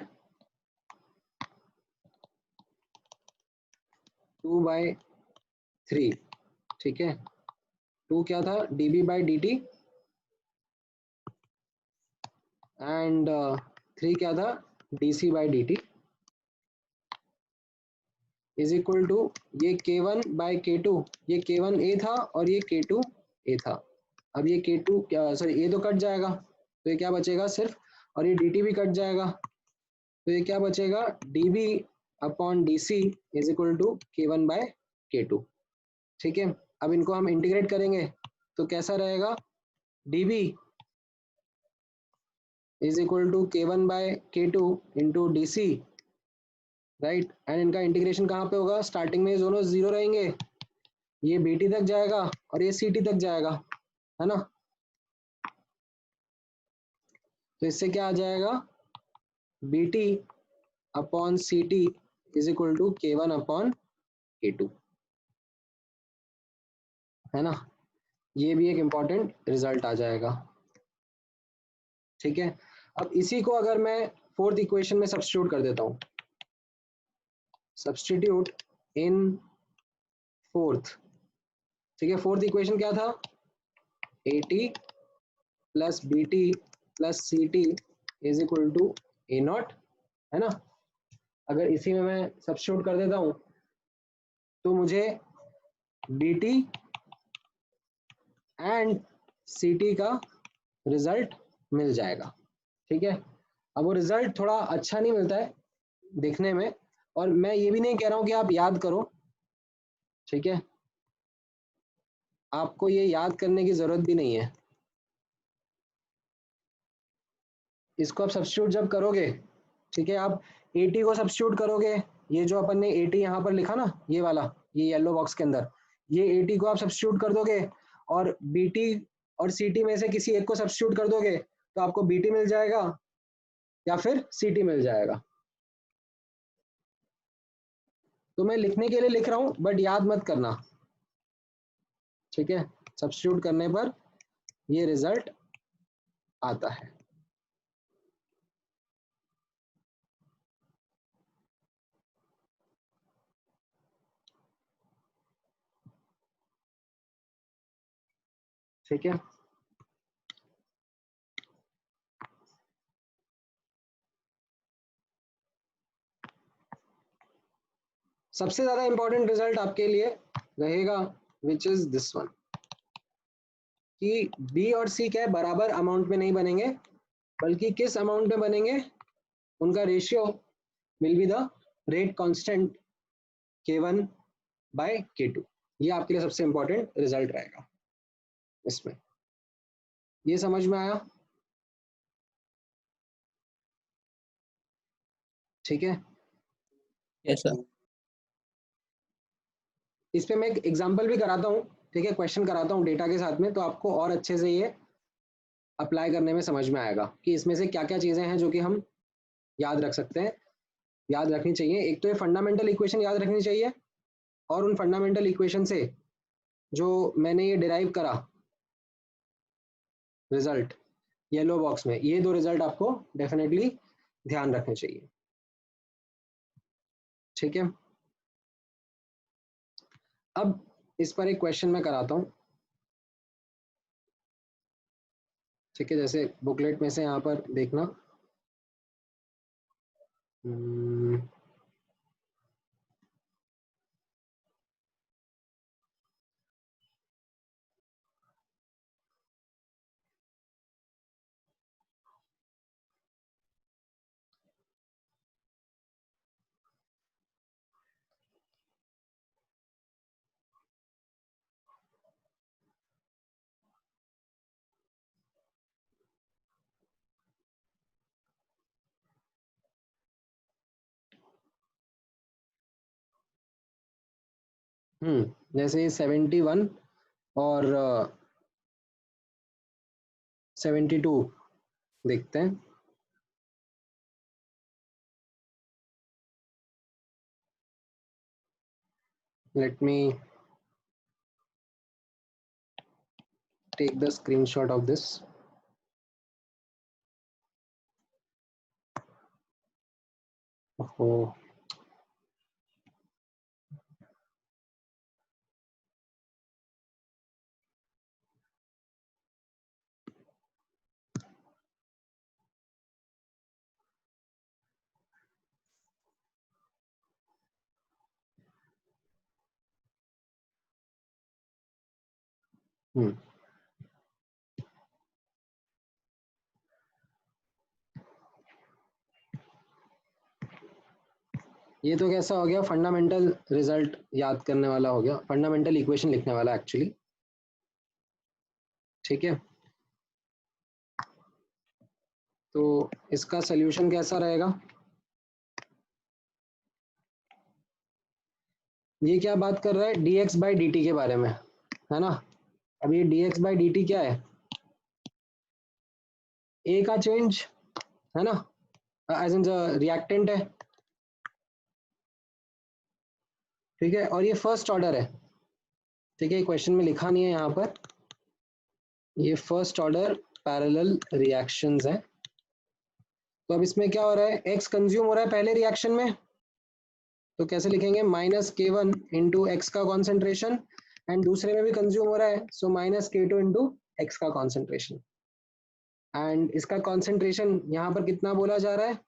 2/3। ठीक है, 2 क्या था, dB by dt, एंड 3 क्या था, dC by dt is equal to, ये K1 by K2, ये K1 A था और ये K2 A था। अब ये K2 क्या, सॉरी, A तो कट जाएगा तो ये क्या बचेगा सिर्फ, और ये dt भी कट जाएगा तो ये क्या बचेगा, dB upon dC is equal to K1 by K2। ठीक है, अब इनको हम इंटीग्रेट करेंगे तो कैसा रहेगा, dB is equal to K1 by K2 into DC, right. And इनका इंटीग्रेशन कहाँ पे होगा, स्टार्टिंग में दोनों 0 रहेंगे, ये BT तक जाएगा और ये CT तक जाएगा, है ना। तो इससे क्या आ जाएगा, BT upon CT is equal to K1 upon K2, है ना। ये भी एक इंपॉर्टेंट रिजल्ट आ जाएगा। ठीक है, अब इसी को अगर मैं फोर्थ इक्वेशन में सब्स्टिट्यूट कर देता हूँ, सब्स्टिट्यूट इन फोर्थ। ठीक है, फोर्थ इक्वेशन क्या था, AT plus BT plus CT is equal to A naught, है ना। अगर इसी में मैं सब्स्टिट्यूट कर देता हूं तो मुझे D T and C T का रिजल्ट मिल जाएगा, ठीक है। अब वो रिजल्ट थोड़ा अच्छा नहीं मिलता है देखने में, और मैं ये भी नहीं कह रहा हूं कि आप याद करो, ठीक है, आपको ये याद करने की जरूरत भी नहीं है। इसको आप सब्स्टिट्यूट जब करोगे, ठीक है, आप 80 को सब्स्टिट्यूट करोगे, ये जो अपन ने 80 यहाँ पर लिखा ना, ये वाला, ये येलो बॉक्स के अंदर, ये 80 को आप सब्स्टिट्यूट कर दोगे और बीटी और सीटी में से किसी एक को सब्स्टिट्यूट कर दोगे तो आपको बीटी मिल जाएगा या फिर सीटी मिल जाएगा। तो मैं लिखने के लिए लिख रहा हूं, बट याद मत करना, ठीक है। सब्स्टिट्यूट करने पर ये रिजल्ट आता है। ठीक है, सबसे ज्यादा इंपॉर्टेंट रिजल्ट आपके लिए रहेगा विच इज दिस वन, कि बी और सी क्या है, बराबर अमाउंट में नहीं बनेंगे, बल्कि किस अमाउंट में बनेंगे, उनका ratio will be the rate constant K1 by K2। ये आपके लिए सबसे इंपॉर्टेंट रिजल्ट रहेगा इसमें। ये समझ में आया? ठीक है, यस सर। इस पे मैं एक एग्जांपल भी कराता हूँ, ठीक है, क्वेश्चन कराता हूँ डेटा के साथ में, तो आपको और अच्छे से ये अप्लाई करने में समझ में आएगा कि इसमें से क्या क्या चीजें हैं जो कि हम याद रख सकते हैं, याद रखनी चाहिए। एक तो ये फंडामेंटल इक्वेशन याद रखनी चाहिए, और उन फंडामेंटल इक्वेशन से जो मैंने ये डिराइव करा रिजल्ट येलो बॉक्स में, ये दो रिजल्ट आपको डेफिनेटली ध्यान रखने चाहिए, ठीक है। अब इस पर एक क्वेश्चन मैं कराता हूँ, ठीक है, जैसे बुकलेट में से यहाँ पर देखना। हम्म, जैसे 71 और 72 देखते हैं। Let me take the screenshot of this. Oh. ये तो कैसा हो गया, फंडामेंटल रिजल्ट याद करने वाला हो गया, फंडामेंटल इक्वेशन लिखने वाला एक्चुअली, ठीक है। तो इसका सॉल्यूशन कैसा रहेगा, ये क्या बात कर रहा है, dx बाई डी के बारे में, है ना। अब ये dx बाई डी क्या है, ए का चेंज, है ना, एज इन रिएक्टेंट है, ठीक है, और ये फर्स्ट ऑर्डर है, ठीक है, क्वेश्चन में लिखा नहीं है यहाँ पर, ये फर्स्ट ऑर्डर पैरेलल रिएक्शंस है। तो अब इसमें क्या हो रहा है, x कंज्यूम हो रहा है पहले रिएक्शन में, तो कैसे लिखेंगे, -K1 इंटू एक्स का कॉन्सेंट्रेशन, एंड दूसरे में भी कंज्यूम हो रहा है, सो -K2 इंटू एक्स का कॉन्सेंट्रेशन, एंड इसका कॉन्सेंट्रेशन यहाँ पर कितना बोला जा रहा है,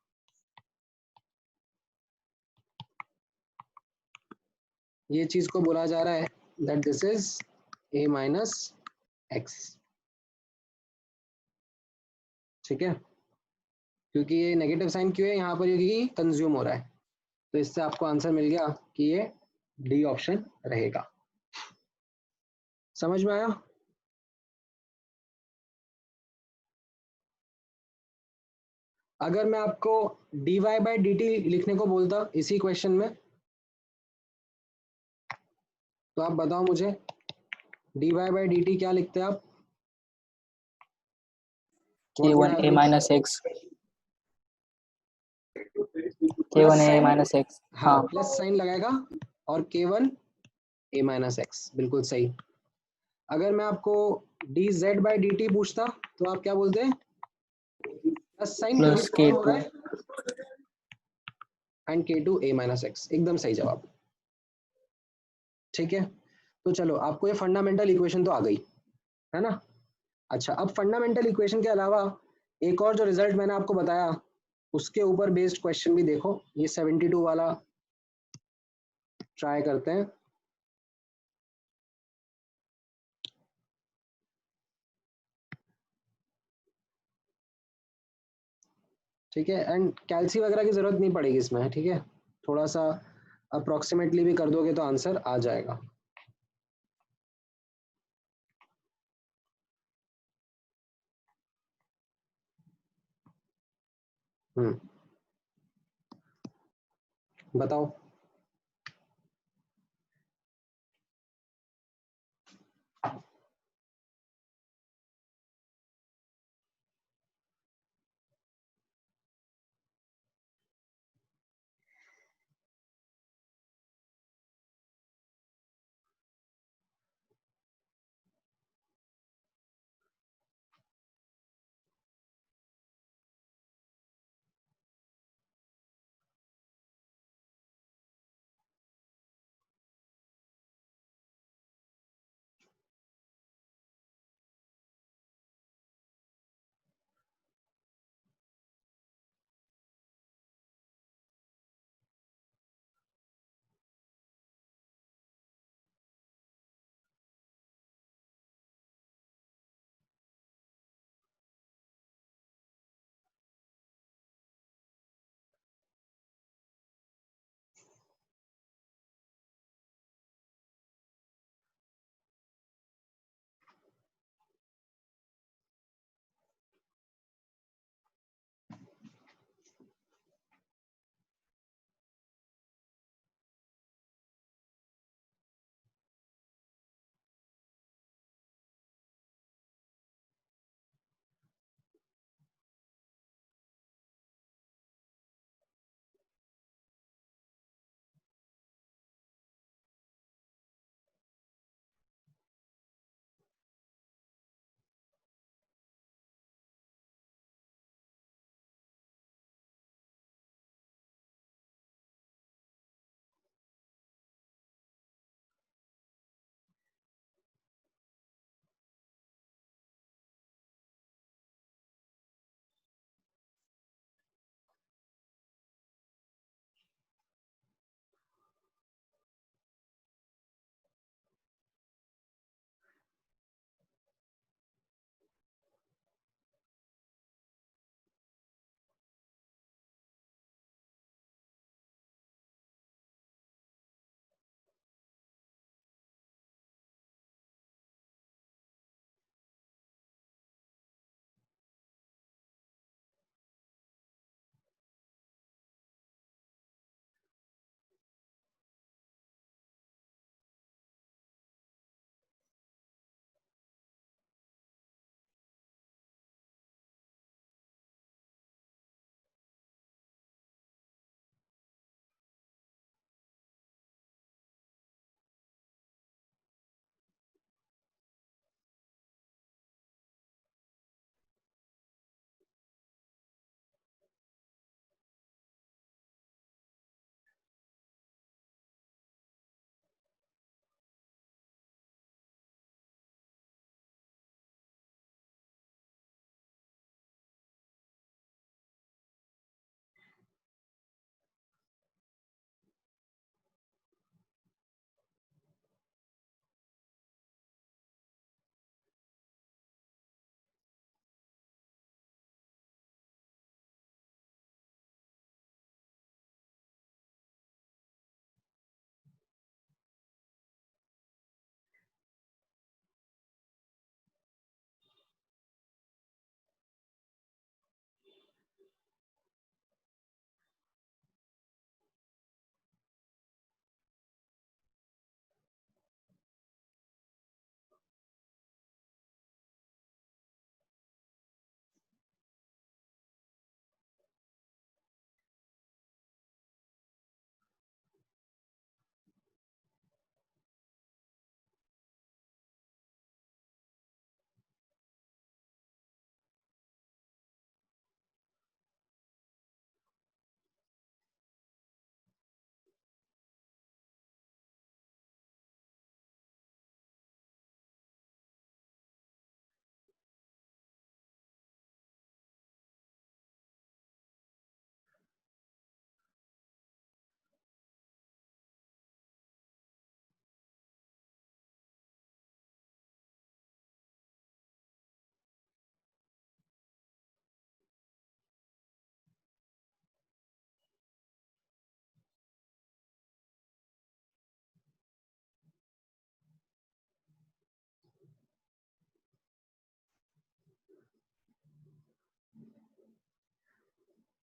ये चीज को बोला जा रहा है that this is a minus x, ठीक है, क्योंकि ये नेगेटिव साइन क्यों है यहाँ पर, क्योंकि कंज्यूम हो रहा है। तो इससे आपको आंसर मिल गया कि ये डी ऑप्शन रहेगा। समझ में आया? अगर मैं आपको dy बाई डी टी लिखने को बोलता इसी क्वेश्चन में, तो आप बताओ मुझे dy बाई डी टी क्या लिखते हैं आप? What would K1 have A been? minus X, K1 plus A sign, minus X, हाँ हाँ प्लस साइन लगाएगा और K1 A माइनस एक्स, बिल्कुल सही। अगर मैं आपको D Z by D T पूछता तो आप क्या बोलते हैं? प्लस साइन क्योंकि प्लस टर्म हो रहा K2, है, and K2 A minus x, एकदम सही जवाब। ठीक है, तो चलो आपको ये फंडामेंटल इक्वेशन तो आ गई है ना। अच्छा, अब फंडामेंटल इक्वेशन के अलावा एक और जो रिजल्ट मैंने आपको बताया उसके ऊपर बेस्ड क्वेश्चन भी देखो, ये 72 वाला ट्राई करते हैं। ठीक है, एंड कैल्सी वगैरह की जरूरत नहीं पड़ेगी इसमें, ठीक है, थोड़ा सा अप्रोक्सीमेटली भी कर दोगे तो आंसर आ जाएगा। बताओ।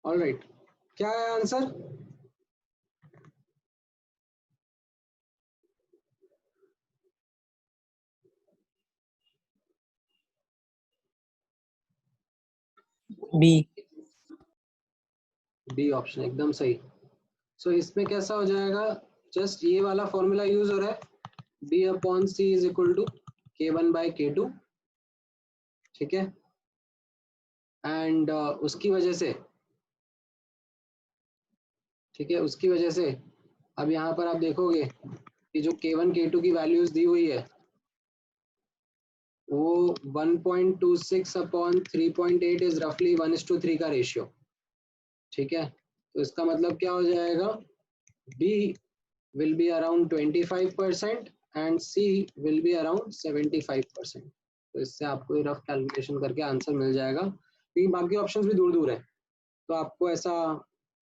ऑलराइट, क्या है आंसर? बी। बी ऑप्शन एकदम सही। सो इसमें कैसा हो जाएगा, जस्ट ये वाला फॉर्मूला यूज हो रहा है, B upon C is equal to K1/K2, ठीक है। एंड उसकी वजह से, ठीक है, उसकी वजह से अब यहाँ पर आप देखोगे कि जो K1 K2 की वैल्यूज दी हुई है वो 1.26 अपॉन 3.8 इज रफली 1:3 का रेशियो, ठीक है। तो इसका मतलब क्या हो जाएगा, B will be around 25% and C will be around 75%। तो इससे आपको रफ कैलकुलेशन करके आंसर मिल जाएगा, क्योंकि बाकी ऑप्शंस भी दूर दूर है, तो आपको ऐसा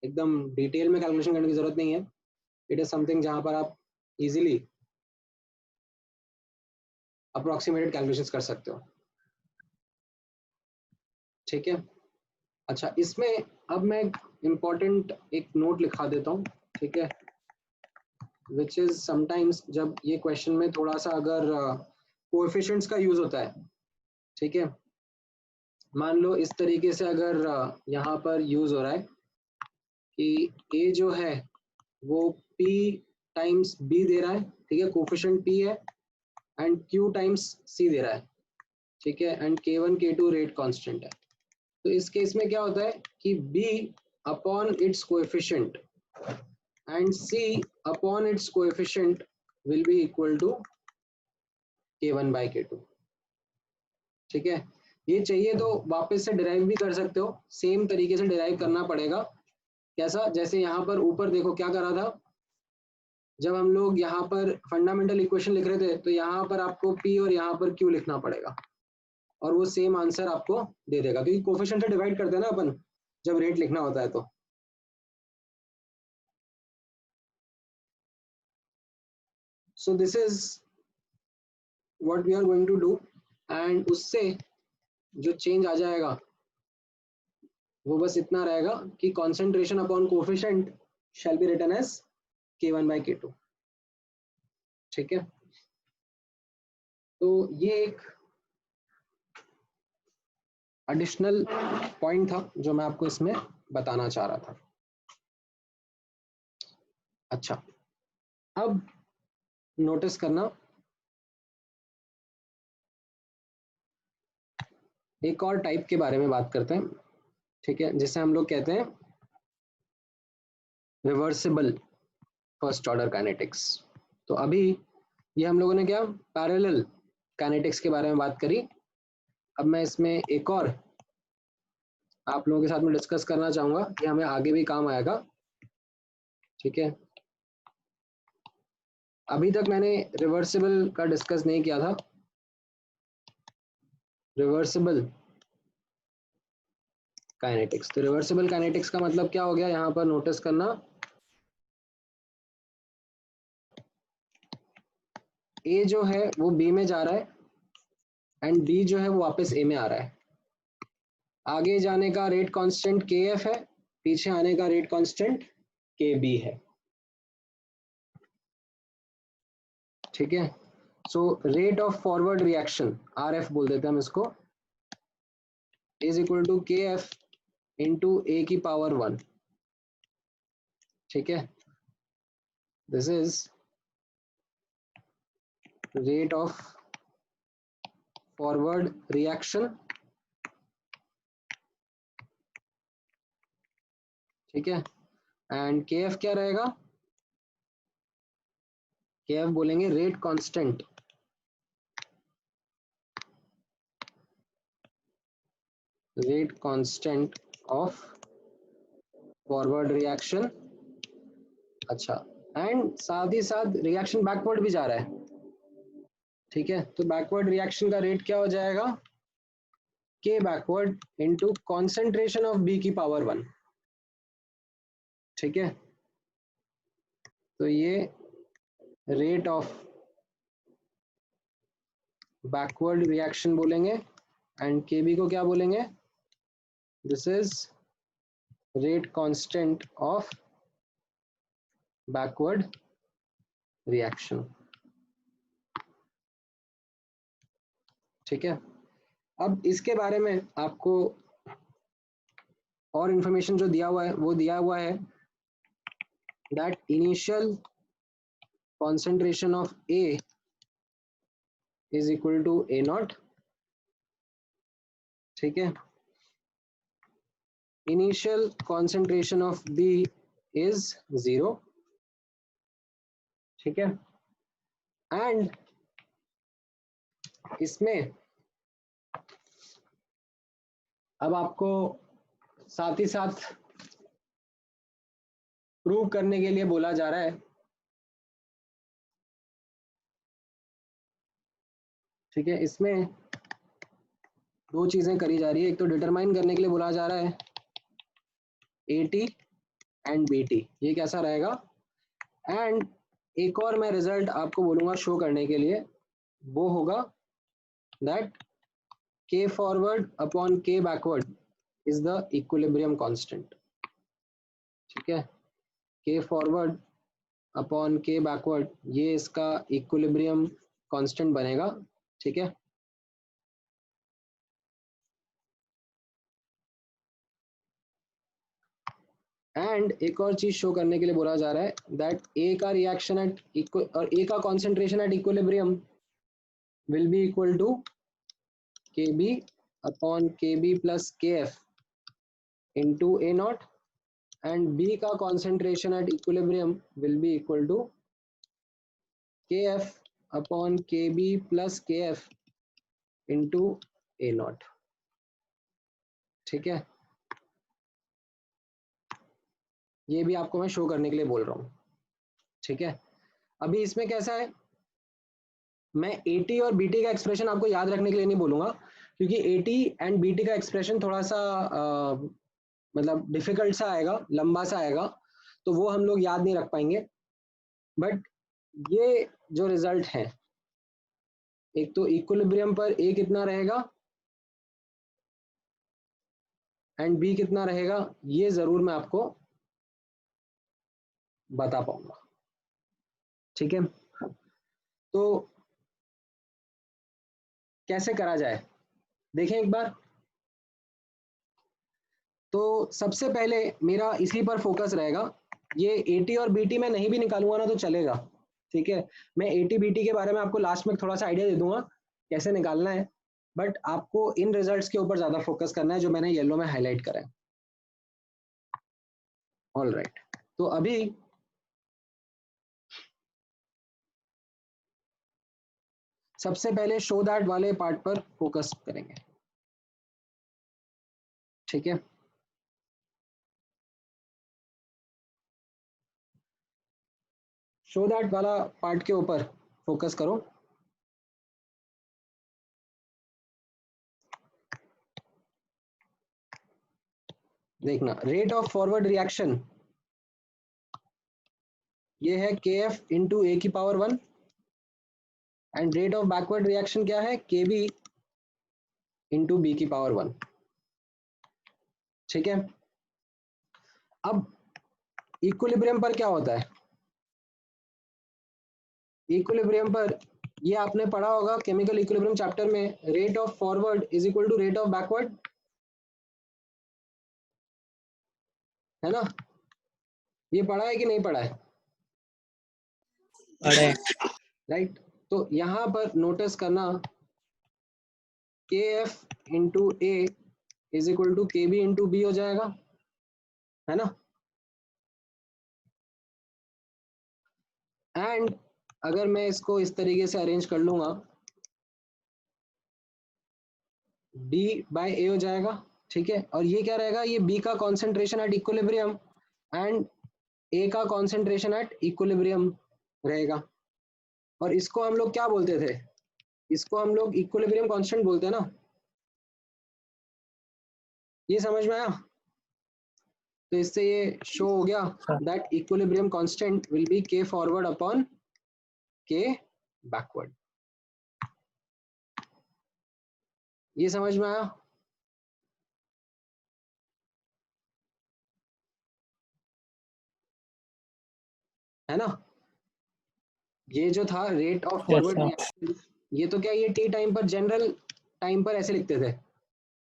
एकदम डिटेल में कैलकुलेशन करने की जरूरत नहीं है। इट इज समथिंग जहां पर आप इजीली अप्रोक्सीमेटेड कैलकुलेशंस कर सकते हो, ठीक है। अच्छा, इसमें अब मैं इम्पोर्टेंट एक नोट लिखा देता हूँ, ठीक है, विच इज समटाइम्स जब ये क्वेश्चन में थोड़ा सा अगर कोएफिशिएंट्स का यूज होता है, ठीक है। मान लो इस तरीके से अगर यहाँ पर यूज हो रहा है कि a जो है वो p टाइम्स b दे रहा है, ठीक है, कोफिशिएंट p है, एंड q टाइम्स c दे रहा है, ठीक है, and K1 K2 rate constant है। तो इस केस में क्या होता है कि b upon its coefficient and c upon its coefficient will be equal to K1/K2, ठीक है। ये चाहिए तो वापस से डिराइव भी कर सकते हो, सेम तरीके से डिराइव करना पड़ेगा। कैसा, जैसे यहाँ पर ऊपर देखो क्या करा था, जब हम लोग यहाँ पर फंडामेंटल इक्वेशन लिख रहे थे तो यहाँ पर आपको P और यहाँ पर Q लिखना पड़ेगा, और वो सेम आंसर आपको दे देगा, क्योंकि कोफिशिएंट से डिवाइड करते हैं ना अपन जब रेट लिखना होता है। तो so this is what we are going to do, and उससे जो चेंज आ जाएगा वो बस इतना रहेगा कि concentration upon coefficient shall be written as K1/K2, ठीक है। तो ये एक एडिशनल पॉइंट था जो मैं आपको इसमें बताना चाह रहा था। अच्छा, अब नोटिस करना एक और टाइप के बारे में बात करते हैं, ठीक है, जिसे हम लोग कहते हैं रिवर्सिबल फर्स्ट ऑर्डर काइनेटिक्स। तो अभी ये हम लोगों ने क्या पैरेलल काइनेटिक्स के बारे में बात करी, अब मैं इसमें एक और आप लोगों के साथ में डिस्कस करना चाहूंगा, ये हमें आगे भी काम आएगा, ठीक है। अभी तक मैंने रिवर्सिबल का डिस्कस नहीं किया था। रिवर्सिबल काइनेटिक्स, तो रिवर्सिबल काइनेटिक्स का मतलब क्या हो गया, यहाँ पर नोटिस करना, ए जो है वो बी में जा रहा है एंड बी जो है वो वापस ए में आ रहा है। आगे जाने का रेट कांस्टेंट के एफ है, पीछे आने का रेट कांस्टेंट के बी है, ठीक है। So rate of forward reaction R F बोल देते हैं हम इसको, इज इक्वल टू के एफ इंटू ए की पावर 1, ठीक है। This is rate of forward reaction, ठीक है। एंड के एफ क्या रहेगा, के एफ बोलेंगे rate constant, rate constant of forward reaction. अच्छा, एंड साथ ही साथ रिएक्शन बैकवर्ड भी जा रहा है, ठीक है। तो बैकवर्ड रिएक्शन का रेट क्या हो जाएगा, K backward into concentration of B की पावर 1, ठीक है। तो ये रेट ऑफ बैकवर्ड रिएक्शन बोलेंगे, एंड के बी को क्या बोलेंगे, this is rate constant of backward reaction। ठीक है, अब इसके बारे में आपको और इंफॉर्मेशन जो दिया हुआ है वो दिया हुआ है that initial concentration of A is equal to A naught। ठीक है, initial concentration of B is 0। ठीक है, एंड इसमें अब आपको साथ ही साथ प्रूव करने के लिए बोला जा रहा है। ठीक है, इसमें दो चीजें करी जा रही है, एक तो डिटरमाइन करने के लिए बोला जा रहा है AT एंड BT ये कैसा रहेगा, एंड एक और मैं रिजल्ट आपको बोलूंगा शो करने के लिए, वो होगा that K forward upon K backward is the equilibrium constant. ठीक है, K forward upon K backward ये इसका इक्विलिब्रियम कांस्टेंट बनेगा। ठीक है, एंड एक और चीज शो करने के लिए बोला जा रहा है दैट ए का रिएक्शन एट और ए का concentration at equilibrium will be equal to KB upon KB plus KF into A naught, and B का concentration at equilibrium will be equal to KF upon KB plus KF into A naught. ठीक है, ये भी आपको मैं show करने के लिए बोल रहा हूँ। ठीक है, अभी इसमें कैसा है, मैं AT और BT का एक्सप्रेशन आपको याद रखने के लिए नहीं बोलूंगा, क्योंकि AT एंड BT का एक्सप्रेशन थोड़ा सा मतलब डिफिकल्ट सा आएगा, लंबा सा आएगा, तो वो हम लोग याद नहीं रख पाएंगे। बट ये जो रिजल्ट है, एक तो इक्विलिब्रियम पर A कितना रहेगा एंड B कितना रहेगा, ये जरूर मैं आपको बता पाऊंगा। ठीक है, तो कैसे करा जाए देखें एक बार। तो सबसे पहले मेरा इसी पर फोकस रहेगा, ये AT और BT में नहीं भी निकालूंगा ना तो चलेगा। ठीक है, मैं AT BT के बारे में आपको लास्ट में थोड़ा सा आइडिया दे दूंगा कैसे निकालना है, बट आपको इन रिजल्ट्स के ऊपर ज्यादा फोकस करना है जो मैंने येलो में हाईलाइट करा है। ऑल राइट, तो अभी सबसे पहले शो दैट वाले पार्ट पर फोकस करेंगे। ठीक है, शो दैट वाला पार्ट के ऊपर फोकस करो। देखना, रेट ऑफ फॉरवर्ड रिएक्शन ये है KF इंटू A की power 1, and rate of backward reaction क्या है KB इंटू B की पावर 1। ठीक है, अब इक्विलिब्रियम पर क्या होता है, इक्विलिब्रियम पर ये आपने पढ़ा होगा केमिकल इक्विलिब्रियम चैप्टर में, rate of forward is equal to rate of backward, है ना, ये पढ़ा है कि नहीं पढ़ा है, पढ़े। राइट। तो यहां पर नोटिस करना KF into A is equal to KB into B हो जाएगा, है ना, एंड अगर मैं इसको इस तरीके से अरेंज कर लूंगा D बाय A हो जाएगा। ठीक है, और ये क्या रहेगा, ये B का concentration at equilibrium and A का कॉन्सेंट्रेशन एट इक्विलिब्रियम रहेगा, और इसको हम लोग क्या बोलते थे, इसको हम लोग इक्विलिब्रियम कांस्टेंट बोलते हैं ना, ये समझ में आया। तो इससे ये शो हो गया that equilibrium constant will be K forward upon K backward. ये समझ में आया। है ना। ये जो था rate of Yes, forward sir. Reaction, ये तो क्या ये टी टाइम पर जनरल टाइम पर ऐसे लिखते थे,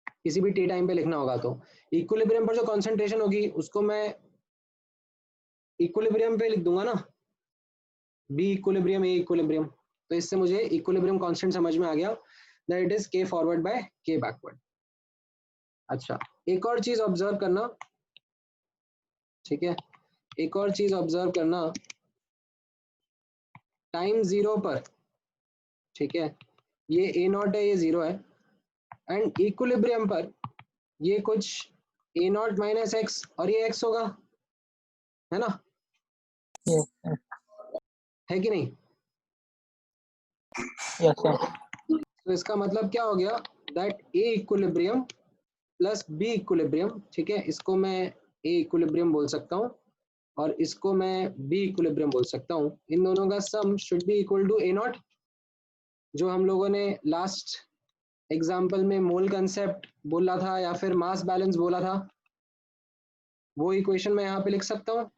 किसी भी टी टाइम पे लिखना होगा तो इक्विलिब्रियम पर जो कॉन्सेंट्रेशन होगी उसको मैं इक्विलिब्रियम पे लिख दूंगा ना, बी इक्विलिब्रियम ए इक्विलिब्रियम। तो इससे मुझे इक्विलिब्रियम कांस्टेंट समझ में आ गया, दैट इट इज के फॉरवर्ड बाय के बैकवर्ड। अच्छा, एक और चीज ऑब्जर्व करना, ठीक है, एक और चीज ऑब्जर्व करना, टाइम जीरो पर, ठीक है, ये ए नॉट है, ये जीरो है, एंड इक्विलिब्रियम पर ये कुछ ए नॉट माइनस एक्स और ये एक्स होगा, है ना, Yes, sir. है कि नहीं। Yes, sir. तो इसका मतलब क्या हो गया, that A equilibrium plus B equilibrium, ठीक है, इसको मैं ए इक्विलिब्रियम बोल सकता हूँ और इसको मैं बी इक्विलिब्रियम बोल सकता हूँ, इन दोनों का sum should be equal to A naught, जो हम लोगों ने लास्ट एग्जाम्पल में मोल कंसेप्ट बोला था या फिर मास बैलेंस बोला था, वो इक्वेशन मैं यहाँ पे लिख सकता हूँ,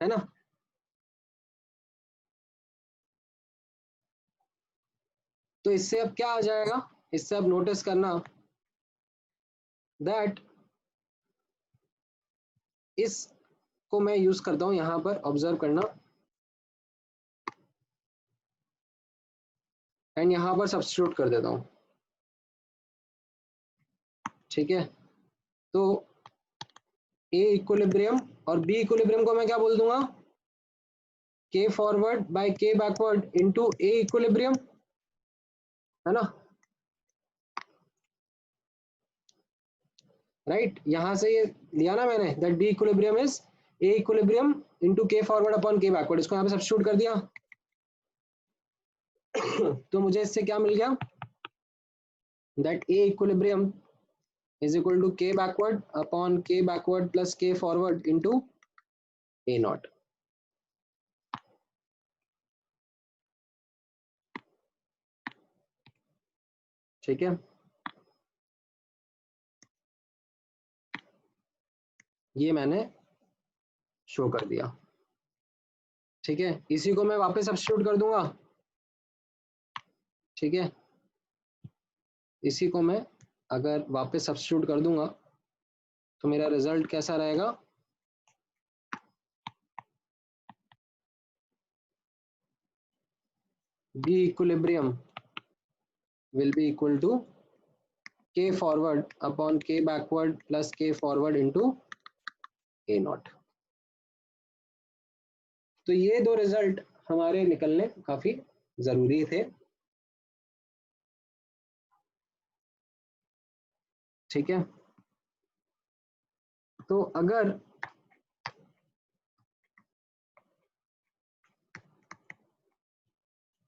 है ना। तो इससे अब क्या आ जाएगा, इससे अब नोटिस करना दैट इसको मैं यूज करता हूँ यहाँ पर, ऑब्जर्व करना, एंड यहाँ पर सब्स्टिट्यूट कर देता हूँ, ठीक है। तो ए इक्विलिब्रियम और बी इक्विलिब्रियम को मैं क्या बोल दूंगा, K forward by K backward into A equilibrium, है ना, राइट। यहां से ये लिया ना मैंने, that B equilibrium is A equilibrium into K forward upon K backward, इसको यहाँ पे सब्स्टिट्यूट कर दिया। तो मुझे इससे क्या मिल गया, that A equilibrium is equal to K backward upon K backward plus K forward into A naught. ठीक है, ये मैंने शो कर दिया, ठीक है। इसी को मैं वापस सब्स्टिट्यूट कर दूंगा, ठीक है, इसी को मैं अगर वापस सब्स्टिट्यूट कर दूंगा तो मेरा रिजल्ट कैसा रहेगा, B equilibrium will be equal to K forward upon K backward plus K forward into A naught. तो ये दो रिजल्ट हमारे निकलने काफी जरूरी थे, ठीक है। तो अगर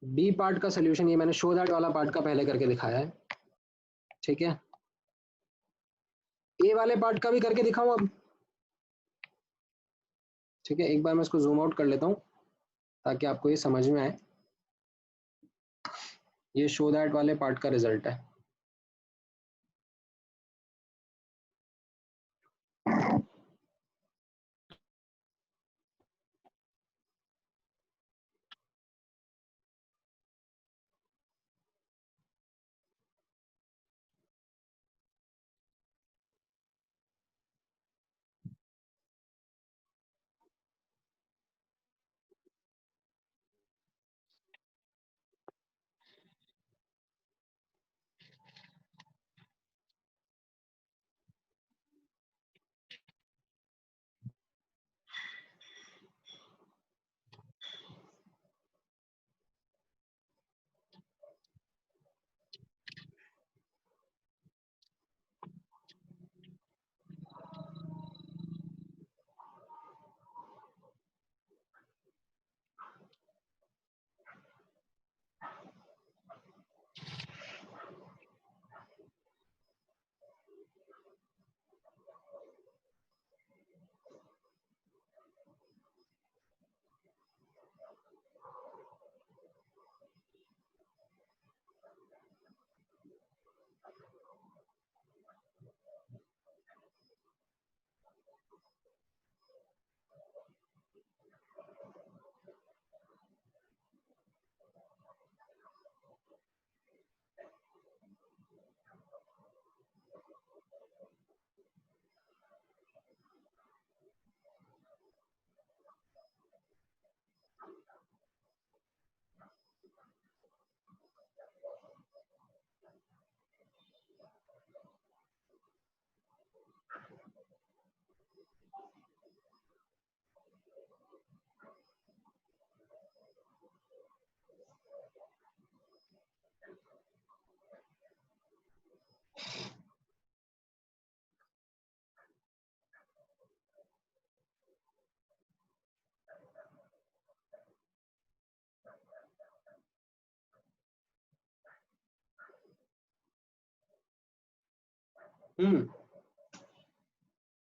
बी पार्ट का सोल्यूशन, ये मैंने शो दैट वाला पार्ट का पहले करके दिखाया है, ठीक है, ए वाले पार्ट का भी करके दिखाऊं अब, ठीक है। एक बार मैं इसको जूम आउट कर लेता हूं ताकि आपको ये समझ में आए, ये शो दैट वाले पार्ट का रिजल्ट है।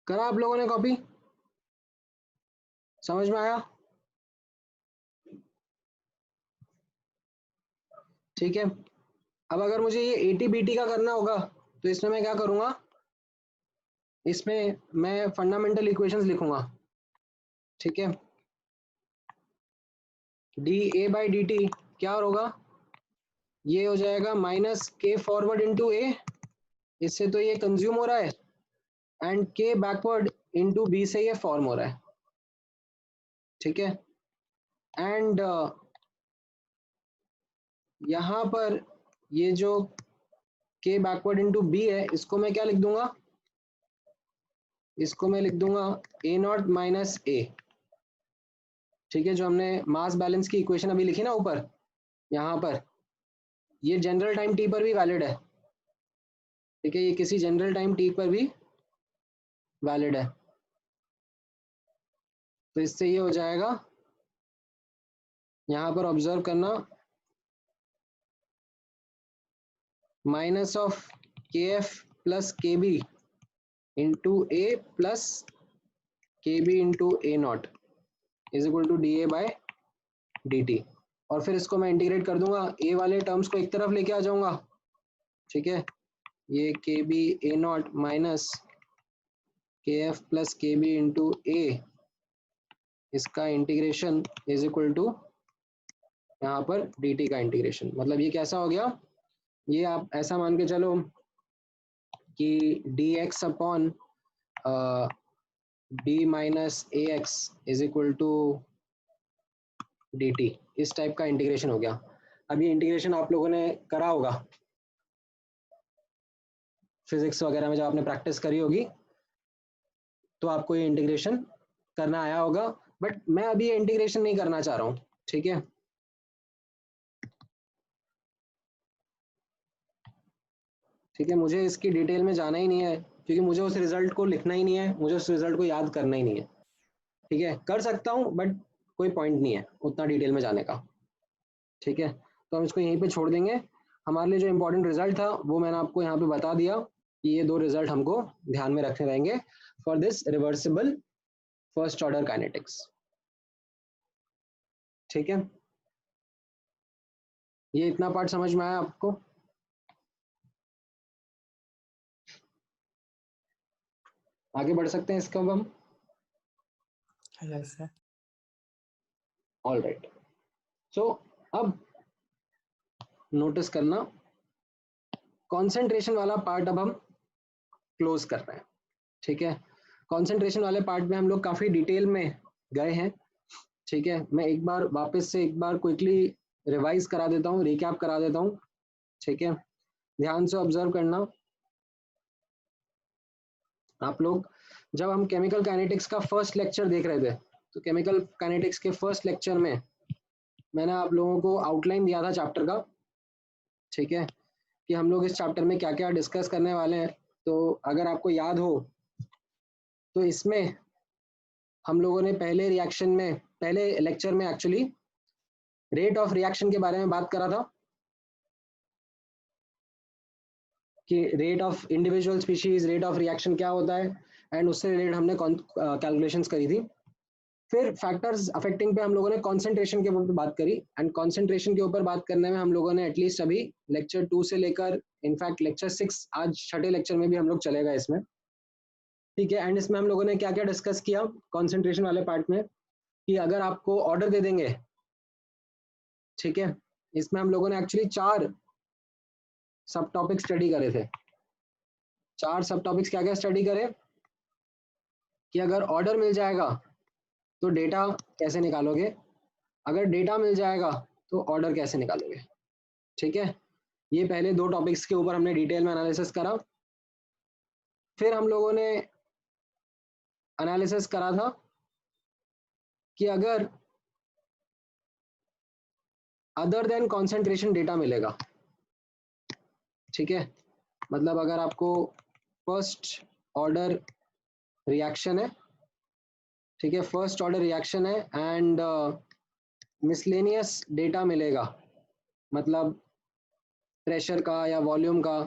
करा आप लोगों ने कॉपी? समझ में आया? ठीक है। अब अगर मुझे ये एटी बीटी का करना होगा तो इसमें मैं क्या करूंगा, इसमें मैं फंडामेंटल इक्वेशंस लिखूंगा। ठीक है, D A by D T क्या होगा, ये हो जाएगा माइनस के फॉरवर्ड इंटू ए, इससे तो ये कंज्यूम हो रहा है, एंड के बैकवर्ड इंटू बी से ये फॉर्म हो रहा है। ठीक है, एंड यहाँ पर ये जो के बैकवर्ड इंटू बी है, इसको मैं क्या लिख दूंगा, इसको मैं लिख दूंगा ए नॉट माइनस ए। ठीक है, जो हमने मास बैलेंस की इक्वेशन अभी लिखी ना ऊपर, यहाँ पर ये जनरल टाइम टी पर भी वैलिड है। ठीक है, ये किसी जनरल टाइम टी पर भी वैलिड है। तो इससे ये हो जाएगा, यहाँ पर ऑब्जर्व करना, minus of K F plus K B into A plus K B into A naught is equal to D A by D T. और फिर इसको मैं इंटीग्रेट कर दूंगा, ए वाले टर्म्स को एक तरफ लेके आ जाऊंगा। ठीक है, ये के बी ए नॉट माइनस के F plus K B into ए, इसका इंटीग्रेशन इज इक्वल टू यहाँ पर डी टी का इंटीग्रेशन। मतलब ये कैसा हो गया, ये आप ऐसा मान के चलो कि D X upon D minus A X is equal to D T, इस टाइप का इंटीग्रेशन हो गया। अब ये इंटीग्रेशन आप लोगों ने करा होगा फिजिक्स वगैरह में, जब आपने प्रैक्टिस करी होगी तो आपको ये इंटीग्रेशन करना आया होगा, बट मैं अभी ये इंटीग्रेशन नहीं करना चाह रहा हूँ। ठीक है, ठीक है, मुझे इसकी डिटेल में जाना ही नहीं है, क्योंकि मुझे उस रिजल्ट को लिखना ही नहीं है, मुझे उस रिजल्ट को याद करना ही नहीं है। ठीक है, कर सकता हूँ बट कोई पॉइंट नहीं है उतना डिटेल में जाने का। ठीक है, तो हम इसको यहीं पे छोड़ देंगे। हमारे लिए जो इम्पोर्टेंट रिजल्ट था वो मैंने आपको यहाँ पे बता दिया कि ये दो रिजल्ट हमको ध्यान में रखने रहेंगे for this reversible first order kinetics. ठीक है, ये इतना पार्ट समझ में आया आपको? आगे बढ़ सकते हैं इसका अब हम? Yes sir. ऑल राइट, सो अब नोटिस करना, कंसंट्रेशन वाला पार्ट अब हम क्लोज कर रहे हैं। ठीक है, कंसंट्रेशन वाले पार्ट में हम लोग काफी डिटेल में गए हैं। ठीक है, मैं एक बार वापस से एक बार क्विकली रिवाइज करा देता हूँ, रिकैप करा देता हूँ। ठीक है, ध्यान से ऑब्जर्व करना आप लोग। जब हम केमिकल काइनेटिक्स का फर्स्ट लेक्चर देख रहे थे, तो केमिकल काइनेटिक्स के फर्स्ट लेक्चर में मैंने आप लोगों को आउटलाइन दिया था चैप्टर का। ठीक है, कि हम लोग इस चैप्टर में क्या क्या डिस्कस करने वाले हैं। तो अगर आपको याद हो तो इसमें हम लोगों ने पहले रिएक्शन में, पहले लेक्चर में एक्चुअली रेट ऑफ रिएक्शन के बारे में बात करा था, कि rate of individual species rate of reaction क्या होता है, एंड उससे रिलेटेड हमने कैलकुलेशंस करी थी। फिर फैक्टर्स अफेक्टिंग पे हम लोगों ने कंसंट्रेशन के ऊपर बात करी, एंड कंसंट्रेशन के ऊपर बात करने में हम लोगों ने एटलीस्ट अभी लेक्चर 2 से लेकर इनफैक्ट लेक्चर 6, आज छठे लेक्चर में भी हम लोग चलेगा इसमें। ठीक है, एंड इसमें हम लोगों ने क्या क्या डिस्कस किया कंसंट्रेशन वाले पार्ट में, कि अगर आपको ऑर्डर दे देंगे, ठीक है, इसमें हम लोगों ने एक्चुअली 4 सब टॉपिक स्टडी करे थे। 4 सब टॉपिक्स क्या क्या स्टडी करे, कि अगर ऑर्डर मिल जाएगा तो डेटा कैसे निकालोगे, अगर डेटा मिल जाएगा तो ऑर्डर कैसे निकालोगे। ठीक है, ये पहले 2 टॉपिक्स के ऊपर हमने डिटेल में एनालिसिस करा। फिर हम लोगों ने एनालिसिस करा था कि अगर अदर देन कॉन्सेंट्रेशन डेटा मिलेगा, ठीक है, मतलब अगर आपको फर्स्ट ऑर्डर रिएक्शन है, ठीक है, फर्स्ट ऑर्डर रिएक्शन है एंड मिसलेनियस डेटा मिलेगा, मतलब प्रेशर का या वॉल्यूम का,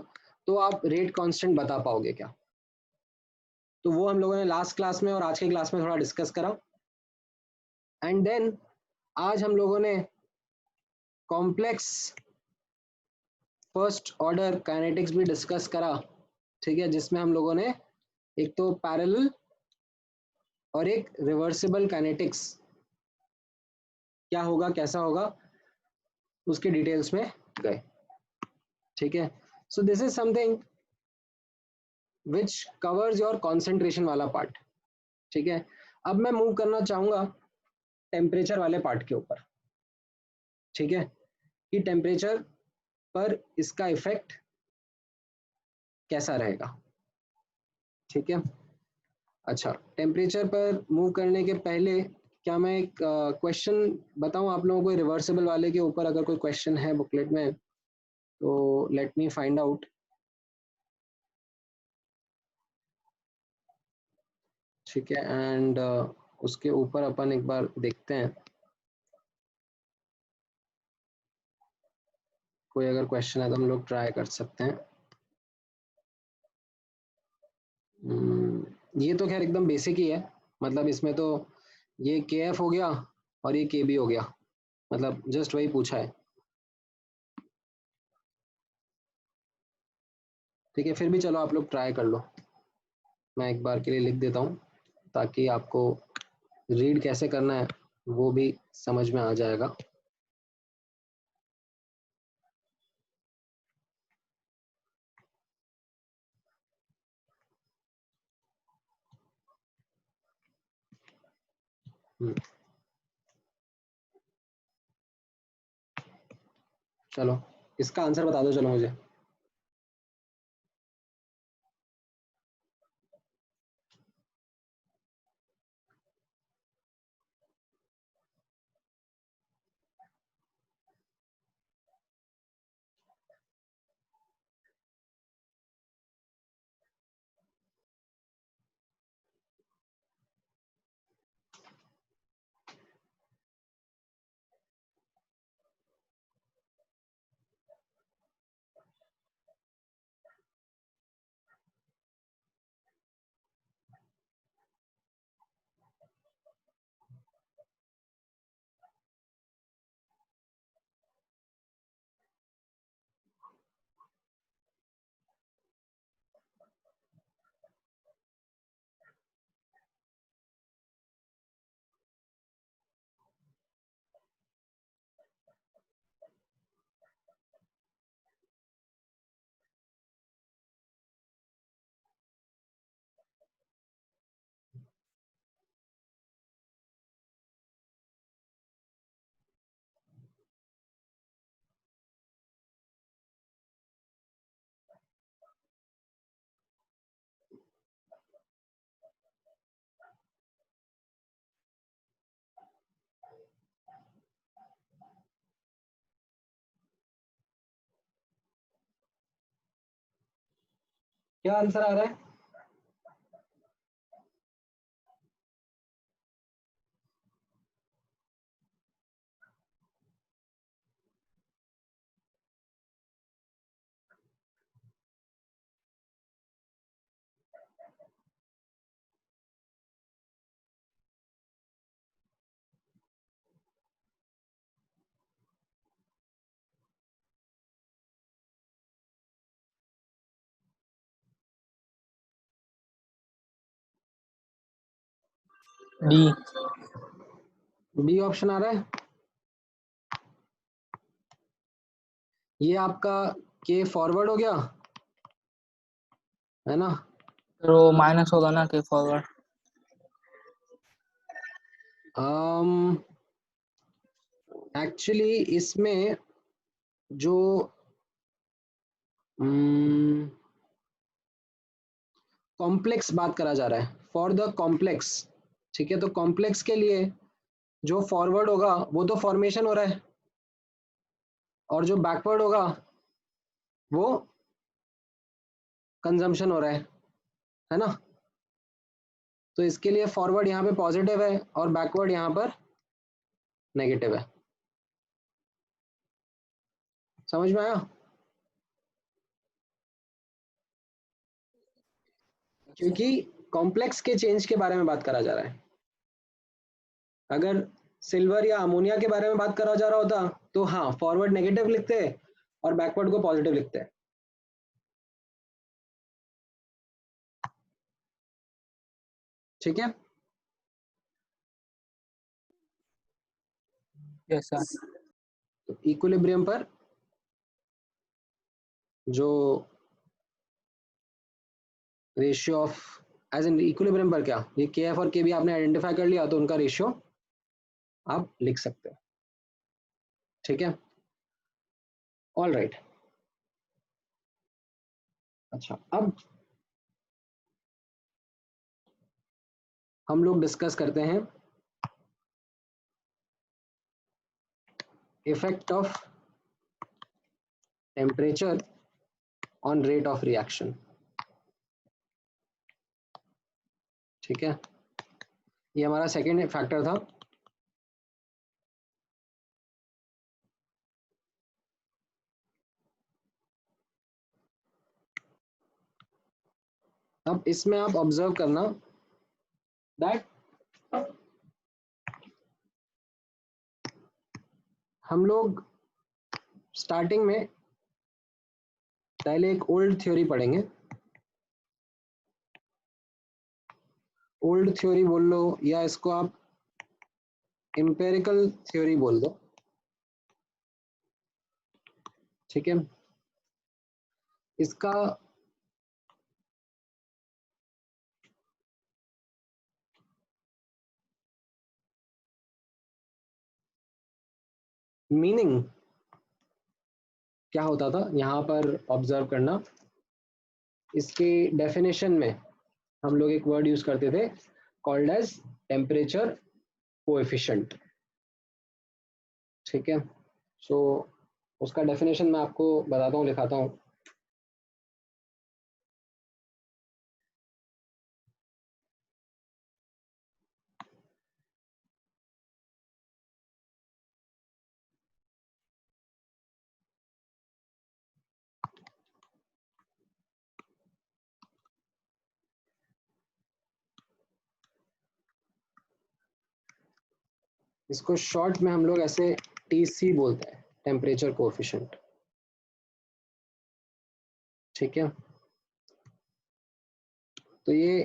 तो आप रेट कांस्टेंट बता पाओगे क्या? तो वो हम लोगों ने लास्ट क्लास में और आज के क्लास में थोड़ा डिस्कस करा। एंड देन आज हम लोगों ने कॉम्प्लेक्स फर्स्ट ऑर्डर काइनेटिक्स भी डिस्कस करा, ठीक है, जिसमें हम लोगों ने एक तो पैरेलल और एक रिवर्सिबल काइनेटिक्स क्या होगा कैसा होगा उसके डिटेल्स में गए, ठीक है। So this is something which covers your concentration वाला पार्ट, ठीक है। अब मैं मूव करना चाहूंगा टेम्परेचर वाले पार्ट के ऊपर, ठीक है, कि टेम्परेचर पर इसका इफेक्ट कैसा रहेगा, ठीक है। अच्छा, टेम्परेचर पर मूव करने के पहले क्या मैं एक क्वेश्चन बताऊं आप लोगों को रिवर्सिबल वाले के ऊपर? अगर कोई क्वेश्चन है बुकलेट में तो लेट मी फाइंड आउट, ठीक है। एंड उसके ऊपर अपन एक बार देखते हैं, कोई अगर क्वेश्चन है तो हम लोग ट्राई कर सकते हैं। ये तो खैर एकदम बेसिक ही है, मतलब इसमें तो ये के एफ हो गया और ये के बी हो गया, मतलब जस्ट वही पूछा है, ठीक है। फिर भी चलो आप लोग ट्राई कर लो, मैं एक बार के लिए लिख देता हूँ ताकि आपको रीड कैसे करना है वो भी समझ में आ जाएगा। चलो इसका आंसर बता दो, चलो मुझे। क्या आंसर आ रहा है? डी। बी ऑप्शन आ रहा है। ये आपका के फॉरवर्ड हो गया है ना? फिर वो माइनस होगा ना के फॉरवर्ड। एक्चुअली इसमें जो कॉम्प्लेक्स बात करा जा रहा है, फॉर द कॉम्प्लेक्स, ठीक है, तो कॉम्प्लेक्स के लिए जो फॉरवर्ड होगा वो तो फॉर्मेशन हो रहा है, और जो बैकवर्ड होगा वो कंजम्पशन हो रहा है ना। तो इसके लिए फॉरवर्ड यहाँ पे पॉजिटिव है और बैकवर्ड यहाँ पर नेगेटिव है। समझ में आया? क्योंकि कॉम्प्लेक्स के चेंज के बारे में बात करा जा रहा है। अगर सिल्वर या अमोनिया के बारे में बात करा जा रहा होता तो हाँ, फॉरवर्ड नेगेटिव लिखते हैं और बैकवर्ड को पॉजिटिव लिखते हैं। ठीक है। Yes sir. तो इक्विलिब्रियम पर जो ratio of, as an equilibrium पर क्या, ये के एफ और के बी आपने आइडेंटिफाई कर लिया तो उनका रेशियो आप लिख सकते हैं। ठीक है, ऑल राइट। अच्छा, अब हम लोग डिस्कस करते हैं effect of temperature on rate of reaction. ठीक है, ये हमारा सेकेंड फैक्टर था। अब इसमें आप ऑब्जर्व करना दैट हम लोग स्टार्टिंग में पहले एक ओल्ड थ्योरी पढ़ेंगे। ओल्ड थ्योरी बोल लो या इसको आप एम्पिरिकल थ्योरी बोल दो। ठीक है, इसका मीनिंग क्या होता था यहाँ पर ऑब्जर्व करना। इसके डेफिनेशन में हम लोग एक वर्ड यूज करते थे कॉल्ड एज टेम्परेचर कोएफिशिएंट। ठीक है, सो उसका डेफिनेशन मैं आपको बताता हूँ, लिखाता हूँ। इसको शॉर्ट में हम लोग ऐसे टीसी बोलते हैं, टेम्परेचर कोएफिशिएंट। ठीक है, तो ये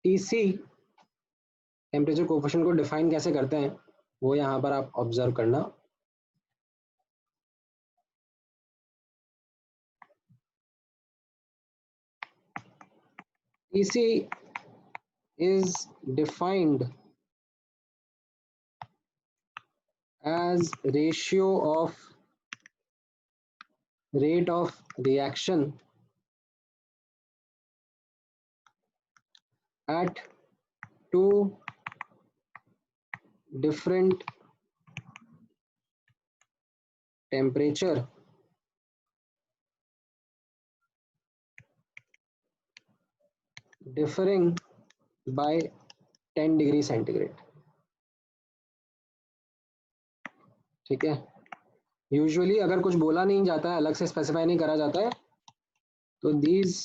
टीसी टेम्परेचर कोएफिशिएंट को डिफाइन कैसे करते हैं वो यहाँ पर आप ऑब्जर्व करना। TC is defined as ratio of rate of reaction at two different temperature differing by 10 degree centigrade. ठीक है, यूजुअली अगर कुछ बोला नहीं जाता है, अलग से स्पेसिफाई नहीं करा जाता है, तो these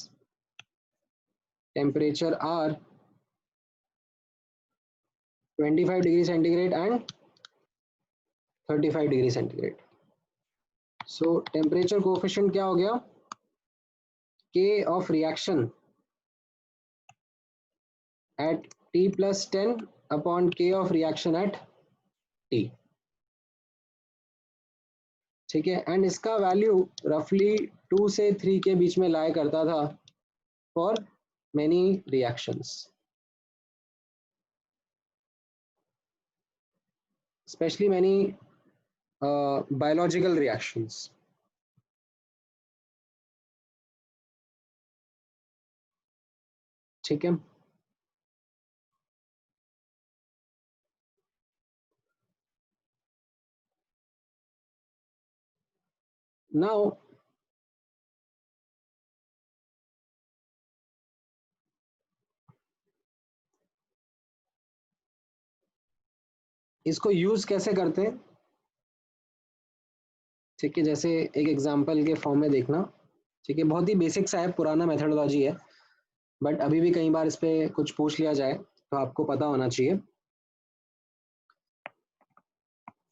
temperature are 25 degree centigrade and 35 degree centigrade. So temperature coefficient क्या हो गया, K of reaction at T plus 10 upon K of reaction at T। ठीक है, एंड इसका वैल्यू रफली 2 से 3 के बीच में लाया करता था for many reactions, specially many biological reactions. ठीक है, Now इसको यूज कैसे करते हैं, ठीक है, जैसे एक एग्जांपल के फॉर्म में देखना, ठीक है, बहुत ही बेसिक सा है, पुराना मेथडोलॉजी है, बट अभी भी कई बार इस पे कुछ पूछ लिया जाए तो आपको पता होना चाहिए।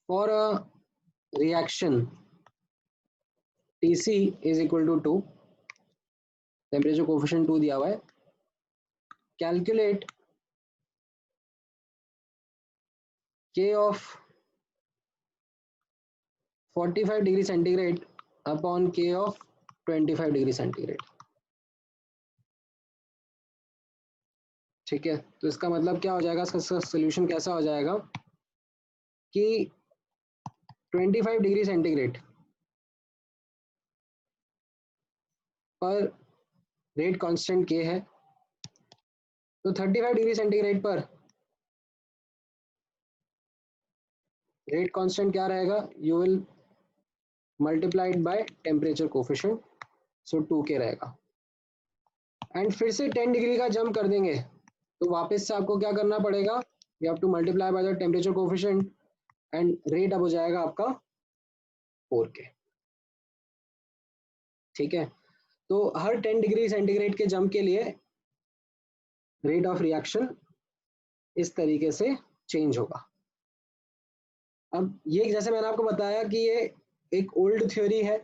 For a reaction TC is equal to 2, temperature coefficient 2 दिया हुआ है, calculate K of 45 degree centigrade upon K of 25 degree centigrade, ठीक है। तो इसका मतलब क्या हो जाएगा, इसका सोल्यूशन कैसा हो जाएगा कि 25 डिग्री सेंटीग्रेड पर रेट कांस्टेंट K है, तो 35 डिग्री सेंटीग्रेड पर रेट कांस्टेंट क्या रहेगा, you will multiplied by temperature coefficient, so 2K रहेगा। एंड फिर से 10 डिग्री का जंप कर देंगे तो वापस से आपको क्या करना पड़ेगा, you have to multiply by the temperature coefficient and rate अब हो जाएगा आपका 4K, ठीक है। तो हर 10 डिग्री सेंटीग्रेड के जंप के लिए रेट ऑफ रिएक्शन इस तरीके से चेंज होगा। अब ये जैसे मैंने आपको बताया कि ये एक ओल्ड थ्योरी है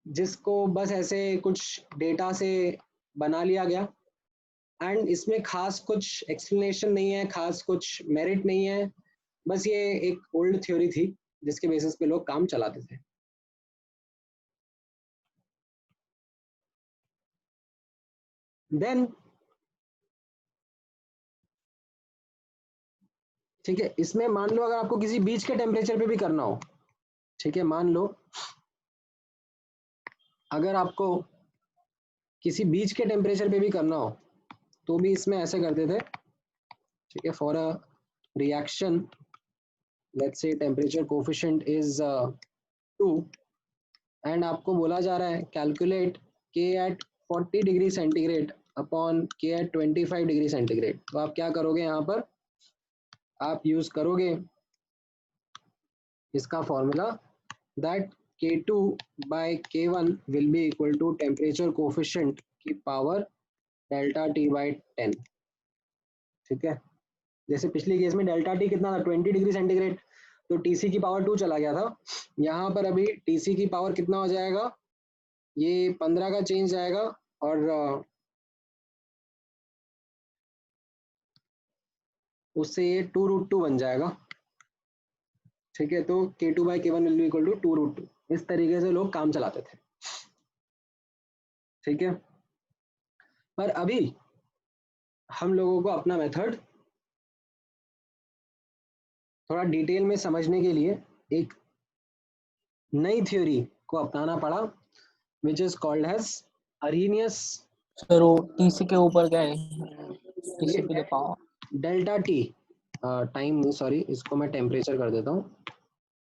जिसको बस ऐसे कुछ डेटा से बना लिया गया, एंड इसमें खास कुछ एक्सप्लेनेशन नहीं है, खास कुछ मेरिट नहीं है, बस ये एक ओल्ड थ्योरी थी जिसके बेसिस पे लोग काम चलाते थे। देन ठीक है, इसमें मान लो अगर आपको किसी बीच के टेम्परेचर पे भी करना हो, ठीक है, मान लो अगर आपको किसी बीच के टेम्परेचर पे भी करना हो तो भी इसमें ऐसे करते थे, ठीक है। For a reaction let's say temperature coefficient is 2 and आपको बोला जा रहा है calculate K at 40 degree centigrade upon K at 25 degree centigrade, तो आप क्या करोगे, यहाँ पर आप यूज करोगे इसका formula that K2 by K1 will be equal to temperature coefficient की पावर डेल्टा T बाई 10, ठीक है। जैसे पिछली केस में डेल्टा T कितना था, 20 डिग्री सेंटीग्रेड, तो TC की पावर 2 चला गया था, यहाँ पर अभी TC की पावर कितना हो जाएगा, ये 15 का चेंज आएगा और उससे ये 2√2 बन जाएगा, ठीक है। तो K2 by K1 will be equal to 2√2, इस तरीके से लोग काम चलाते थे, ठीक है। पर अभी हम लोगों को अपना मेथड थोड़ा डिटेल में समझने के लिए एक नई थ्योरी को अपनाना पड़ा, which is called as Arrhenius. Sir वो टीसी के ऊपर क्या है, TC to the power delta T time, sorry इसको मैं टेम्परेचर कर देता हूँ,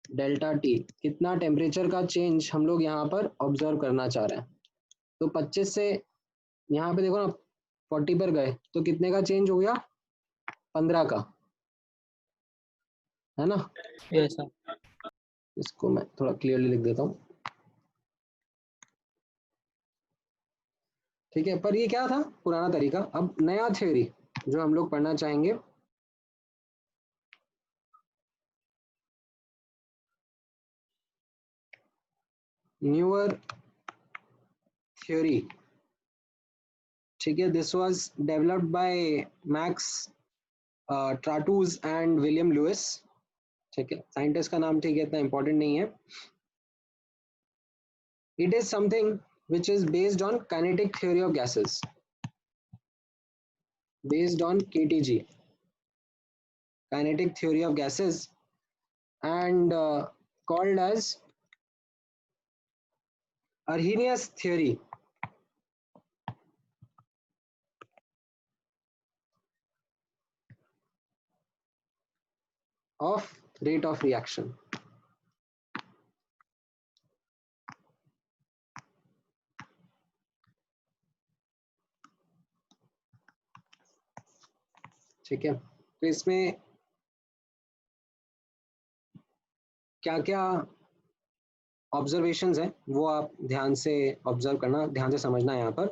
डेल्टा टी कितना टेम्परेचर का चेंज हम लोग यहाँ पर ऑब्जर्व करना चाह रहे हैं। तो 25 से यहाँ पे देखो ना 40 पर गए तो कितने का चेंज हो गया, 15 का, है ना। Yes sir. इसको मैं थोड़ा क्लियरली लिख देता हूँ, ठीक है। पर ये क्या था, पुराना तरीका। अब नया थ्योरी जो हम लोग पढ़ना चाहेंगे, न्यूअर थ्योरी, ठीक है। This was developed by Max Trautz and William Lewis, ठीक है। साइंटिस्ट का नाम ठीक है इतना इंपॉर्टेंट नहीं है। It is something which is based on kinetic theory of gases, based on KTG, kinetic theory of gases, and called as Arrhenius theory of rate of reaction, ठीक है, तो इसमें क्या क्या ऑब्जर्वेशंस हैं वो आप ध्यान से ऑब्जर्व करना, ध्यान से समझना है यहाँ पर।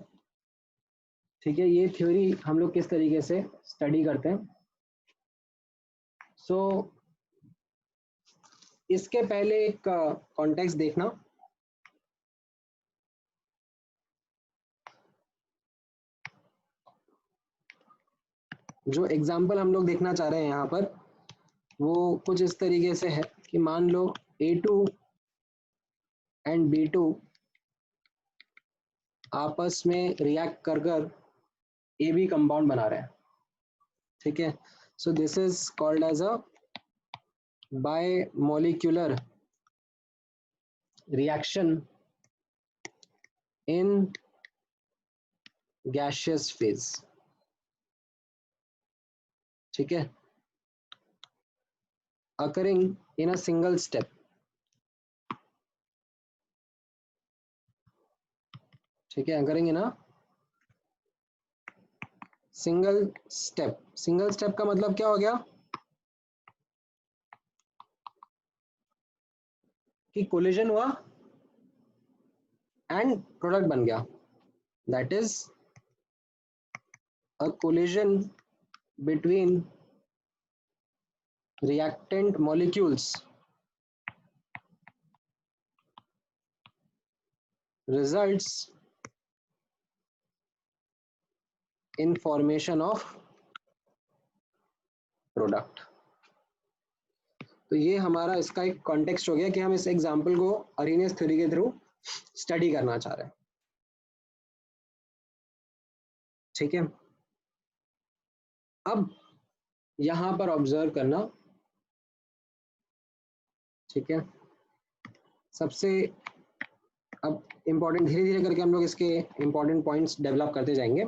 ठीक है, ये थ्योरी हम लोग किस तरीके से स्टडी करते हैं। सो इसके पहले एक कॉन्टेक्स्ट देखना। जो एग्जाम्पल हम लोग देखना चाह रहे हैं यहाँ पर वो कुछ इस तरीके से है कि मान लो A2 एंड B2 आपस में रिएक्ट कर कर AB कंपाउंड बना रहे हैं। ठीक है, so this is called as a bimolecular reaction in gaseous phase. ठीक है, occurring in a single step। ठीक है, occurring in a single step. Single step का मतलब क्या हो गया कि कोलिजन हुआ एंड प्रोडक्ट बन गया, that is a collision between reactant molecules results in formation of product। तो ये हमारा इसका एक कॉन्टेक्स्ट हो गया कि हम इस एग्जांपल को अरेनियस थ्योरी के थ्रू स्टडी करना चाह रहे हैं। ठीक है, अब यहां पर ऑब्जर्व करना। ठीक है, सबसे अब इंपॉर्टेंट, धीरे धीरे करके हम लोग इसके इंपॉर्टेंट पॉइंट्स डेवलप करते जाएंगे।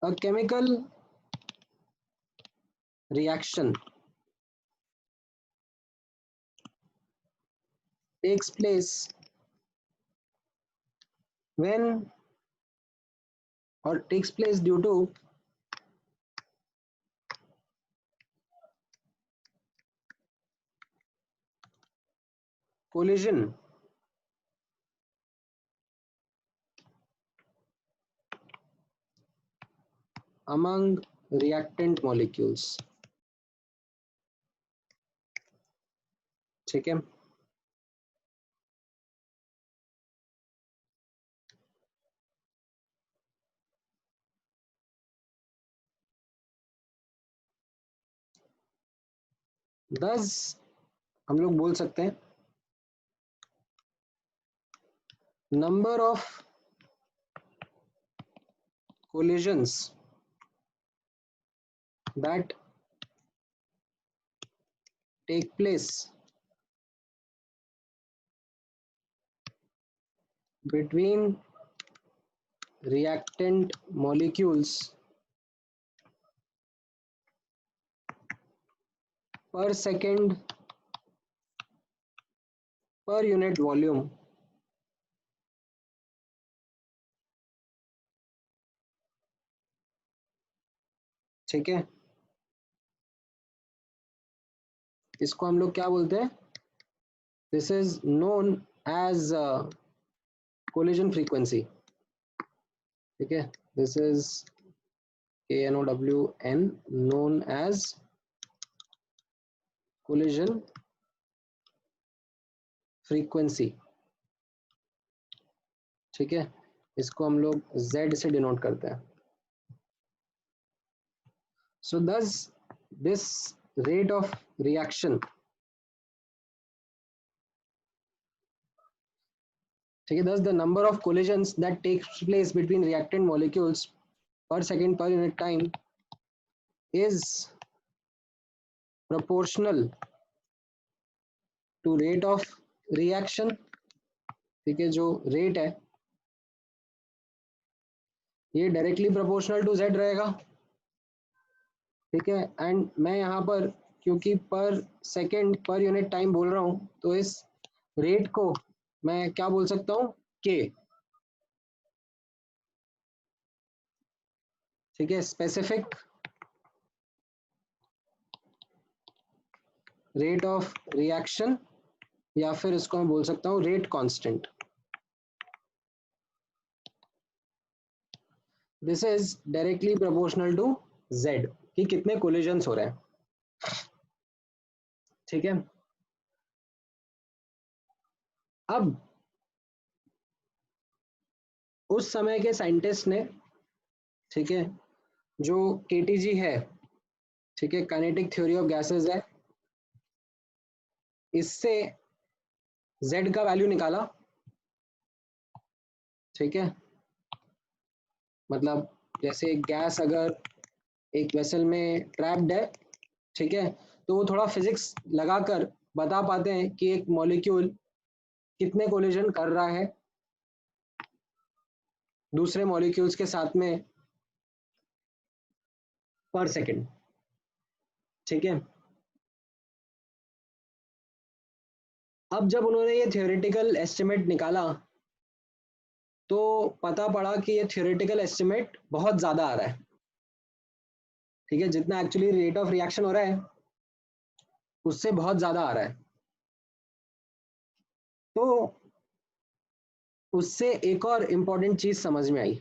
A chemical reaction takes place when or takes place due to collision among reactant molecules। ठीक है, thus हम लोग बोल सकते हैं number of collisions that take place between reactant molecules per second per unit volume ठीक है, इसको हम लोग क्या बोलते हैं, this is known as collision frequency. ठीक है, this is KNOWN, known as collision frequency। ठीक है, इसको हम लोग Z से डिनोट करते हैं। So thus this rate of reaction, ठीक है, thus the number of collisions that takes place between reactant molecules per second per unit time is proportional to rate of reaction। ठीक है, जो रेट है ये डायरेक्टली प्रोपोर्शनल टू Z रहेगा। ठीक है, एंड मैं यहाँ पर क्योंकि पर सेकेंड पर यूनिट टाइम बोल रहा हूँ तो इस रेट को मैं क्या बोल सकता हूँ, के, ठीक है, स्पेसिफिक रेट ऑफ रिएक्शन, या फिर इसको मैं बोल सकता हूं rate constant. This is directly proportional to z, कि कितने कोलिजन्स हो रहे हैं, ठीक है। अब उस समय के साइंटिस्ट ने, ठीक है, जो केटीजी है, ठीक है, काइनेटिक थ्योरी ऑफ गैसेस है, इससे z का वैल्यू निकाला, ठीक है। मतलब जैसे एक गैस अगर एक वेसल में ट्रैप्ड है, ठीक है, तो वो थोड़ा फिजिक्स लगाकर बता पाते हैं कि एक मॉलिक्यूल कितने कोलिजन कर रहा है दूसरे मॉलिक्यूल्स के साथ में पर सेकंड, ठीक है। अब जब उन्होंने ये थियोरेटिकल एस्टिमेट निकाला तो पता पड़ा कि ये थियोरेटिकल एस्टिमेट बहुत ज्यादा आ रहा है, ठीक है, जितना एक्चुअली रेट ऑफ रिएक्शन हो रहा है उससे बहुत ज्यादा आ रहा है। तो उससे एक और इम्पोर्टेंट चीज समझ में आई,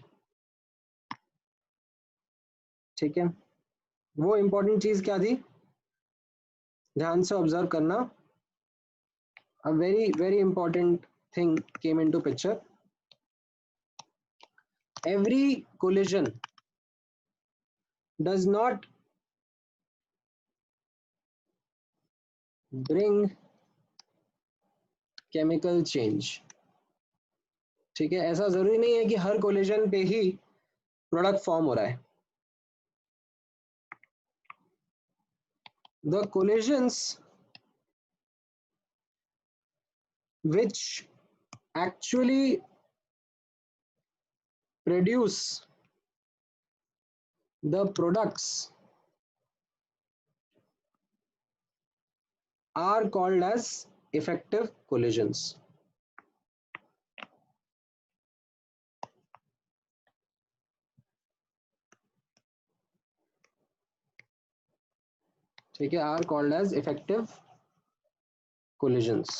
ठीक है। वो इम्पोर्टेंट चीज क्या थी, ध्यान से ऑब्जर्व करना। A very very important thing came into picture. Every collision does not bring chemical change, ठीक है। ऐसा जरूरी नहीं है कि हर कोलिजन पे ही प्रोडक्ट फॉर्म हो रहा है। The collisions which actually produce the products are called as effective collisions, ठीक है, are called as effective collisions।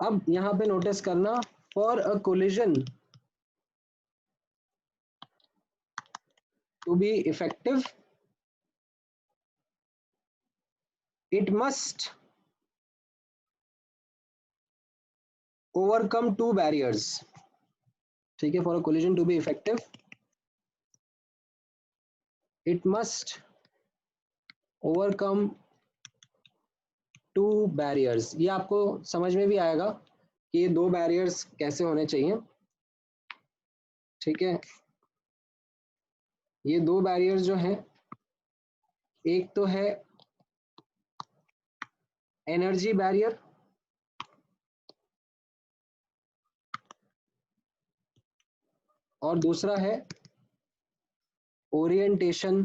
अब यहां पे नोटिस करना, for a collision to be effective it must overcome two barriers, ठीक है। For a collision to be effective it must overcome two barriers. ये आपको समझ में भी आएगा कि ये दो बैरियर्स कैसे होने चाहिए, ठीक है। ये दो बैरियर्स जो हैं, एक तो है एनर्जी बैरियर और दूसरा है ओरिएंटेशन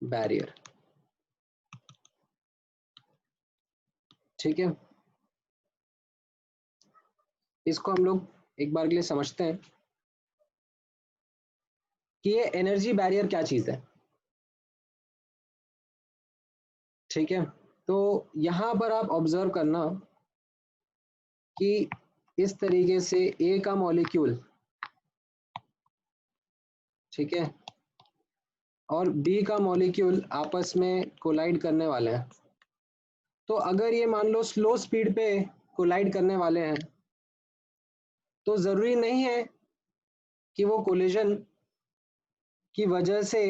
बैरियर, ठीक है। इसको हम लोग एक बार के लिए समझते हैं कि ये एनर्जी बैरियर क्या चीज है, ठीक है। तो यहां पर आप ऑब्जर्व करना कि इस तरीके से ए का मॉलिक्यूल, ठीक है, और बी का मॉलिक्यूल आपस में कोलाइड करने वाले हैं। तो अगर ये मान लो स्लो स्पीड पे कोलाइड करने वाले हैं तो जरूरी नहीं है कि वो कोलिजन की वजह से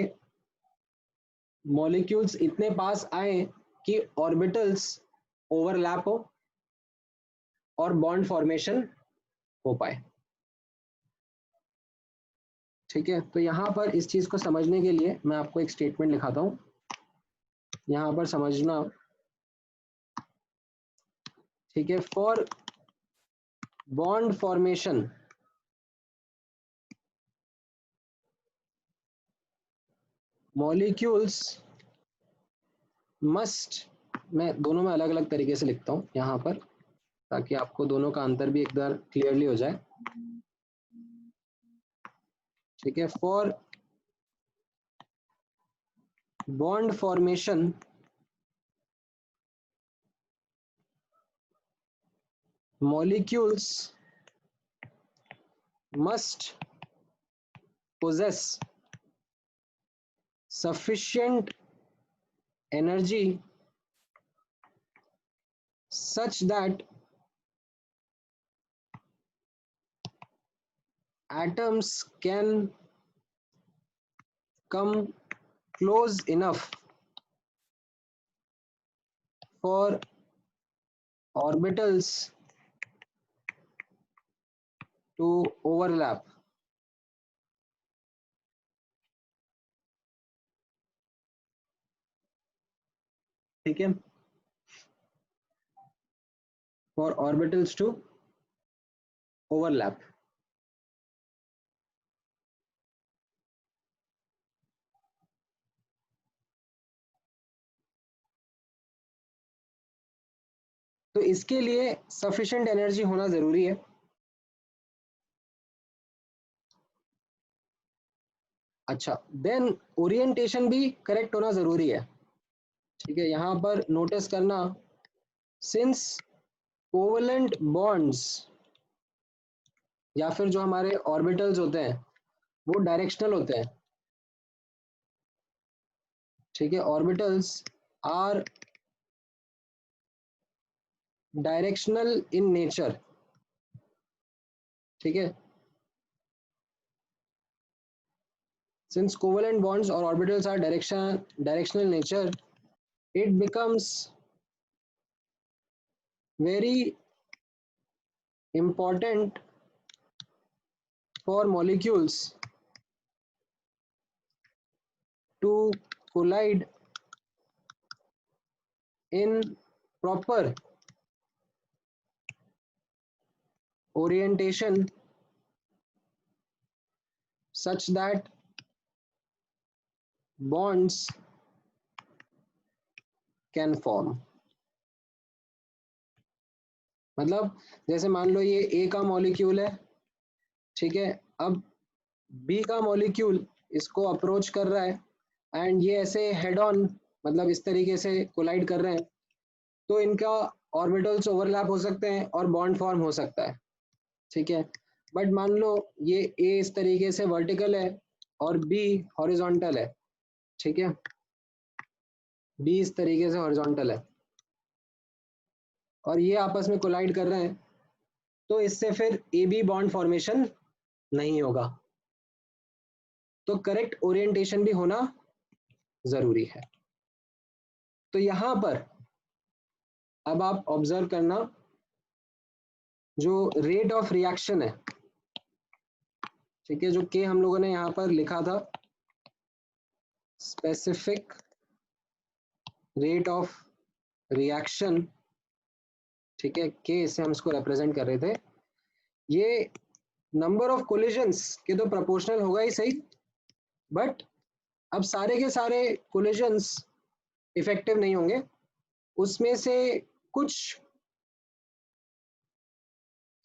मॉलिक्यूल्स इतने पास आए कि ऑर्बिटल्स ओवरलैप हो और बॉन्ड फॉर्मेशन हो पाए, ठीक है। तो यहाँ पर इस चीज को समझने के लिए मैं आपको एक स्टेटमेंट लिखाता हूँ, यहाँ पर समझना, ठीक है। For bond formation molecules must, मैं दोनों में अलग अलग तरीके से लिखता हूँ यहाँ पर, ताकि आपको दोनों का अंतर भी एक बार क्लियरली हो जाए। ठीक है, for bond formation molecules must possess sufficient energy such that atoms can come close enough for orbitals to overlap। ठीक है, for orbitals to overlap। तो इसके लिए सफिशिएंट एनर्जी होना जरूरी है। अच्छा, देन ओरिएंटेशन भी करेक्ट होना जरूरी है। ठीक है, यहां पर नोटिस करना, सिंस कोवलेंट बॉन्ड्स या फिर जो हमारे ऑर्बिटल्स होते हैं वो डायरेक्शनल होते हैं। ठीक है, orbitals are directional in nature. ठीक है, since covalent bonds or orbitals are directional nature, it becomes very important for molecules to collide in proper orientation such that bonds can form। मतलब जैसे मान लो ये ए का मॉलिक्यूल है, ठीक है, अब बी का मॉलिक्यूल इसको अप्रोच कर रहा है एंड ये ऐसे हेड ऑन, मतलब इस तरीके से कोलाइड कर रहे हैं, तो इनका ऑर्बिटल्स ओवरलैप हो सकते हैं और बॉन्ड फॉर्म हो सकता है। ठीक है, बट मान लो ये ए इस तरीके से वर्टिकल है और बी हॉरिजॉन्टल है। ठीक है, बी इस तरीके से हॉरिजॉन्टल है और ये आपस में कोलाइड कर रहे हैं, तो इससे फिर ए बी बॉन्ड फॉर्मेशन नहीं होगा। तो करेक्ट ओरिएंटेशन भी होना जरूरी है। तो यहां पर अब आप ऑब्जर्व करना, जो रेट ऑफ रिएक्शन है, ठीक है, जो के हम लोगों ने यहां पर लिखा था, स्पेसिफिक रेट ऑफ रिएक्शन, ठीक है, के से हम इसको रिप्रेजेंट कर रहे थे, ये नंबर ऑफ कोलिजन्स के तो प्रोपोर्शनल होगा ही सही, बट अब सारे के सारे कोलिजन्स इफेक्टिव नहीं होंगे, उसमें से कुछ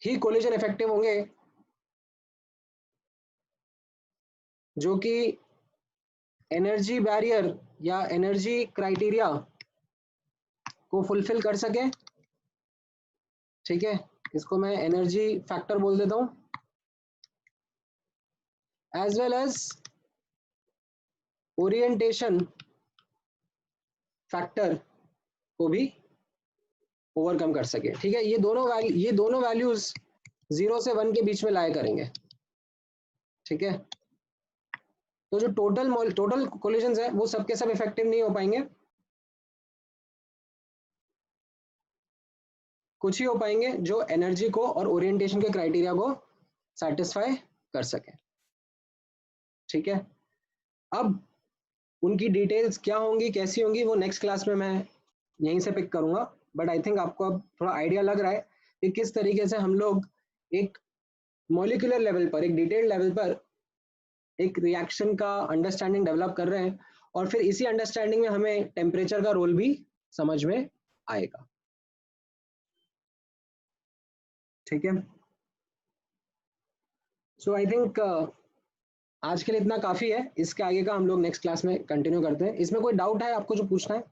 ही कोलिजन इफेक्टिव होंगे जो कि एनर्जी बैरियर या एनर्जी क्राइटेरिया को फुलफिल कर सके। ठीक है, इसको मैं एनर्जी फैक्टर बोल देता हूं, as well as orientation factor को भी ओवरकम कर सके। ठीक है, ये दोनों वैल्यूज 0 से 1 के बीच में लाया करेंगे। ठीक है, तो जो टोटल कोलिजन्स है वो सबके सब इफेक्टिव नहीं हो पाएंगे, कुछ ही हो पाएंगे जो एनर्जी को और ओरिएंटेशन के क्राइटेरिया को सेटिस्फाई कर सके। ठीक है, अब उनकी डिटेल्स क्या होंगी, कैसी होंगी, वो नेक्स्ट क्लास में मैं यहीं से पिक करूंगा, बट आई थिंक आपको अब थोड़ा आइडिया लग रहा है कि किस तरीके से हम लोग एक मॉलिक्यूलर लेवल पर, एक डिटेल्ड लेवल पर एक रिएक्शन का अंडरस्टैंडिंग डेवलप कर रहे हैं, और फिर इसी अंडरस्टैंडिंग में हमें टेम्परेचर का रोल भी समझ में आएगा। ठीक है, सो आई थिंक आज के लिए इतना काफी है, इसके आगे का हम लोग नेक्स्ट क्लास में कंटिन्यू करते हैं। इसमें कोई डाउट है आपको जो पूछना है?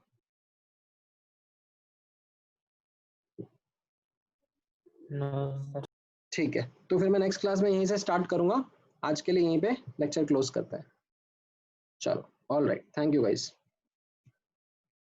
No sir. ठीक है, तो फिर मैं नेक्स्ट क्लास में यहीं से स्टार्ट करूंगा। आज के लिए यहीं पे लेक्चर क्लोज करता है। चलो, all right, thank you guys.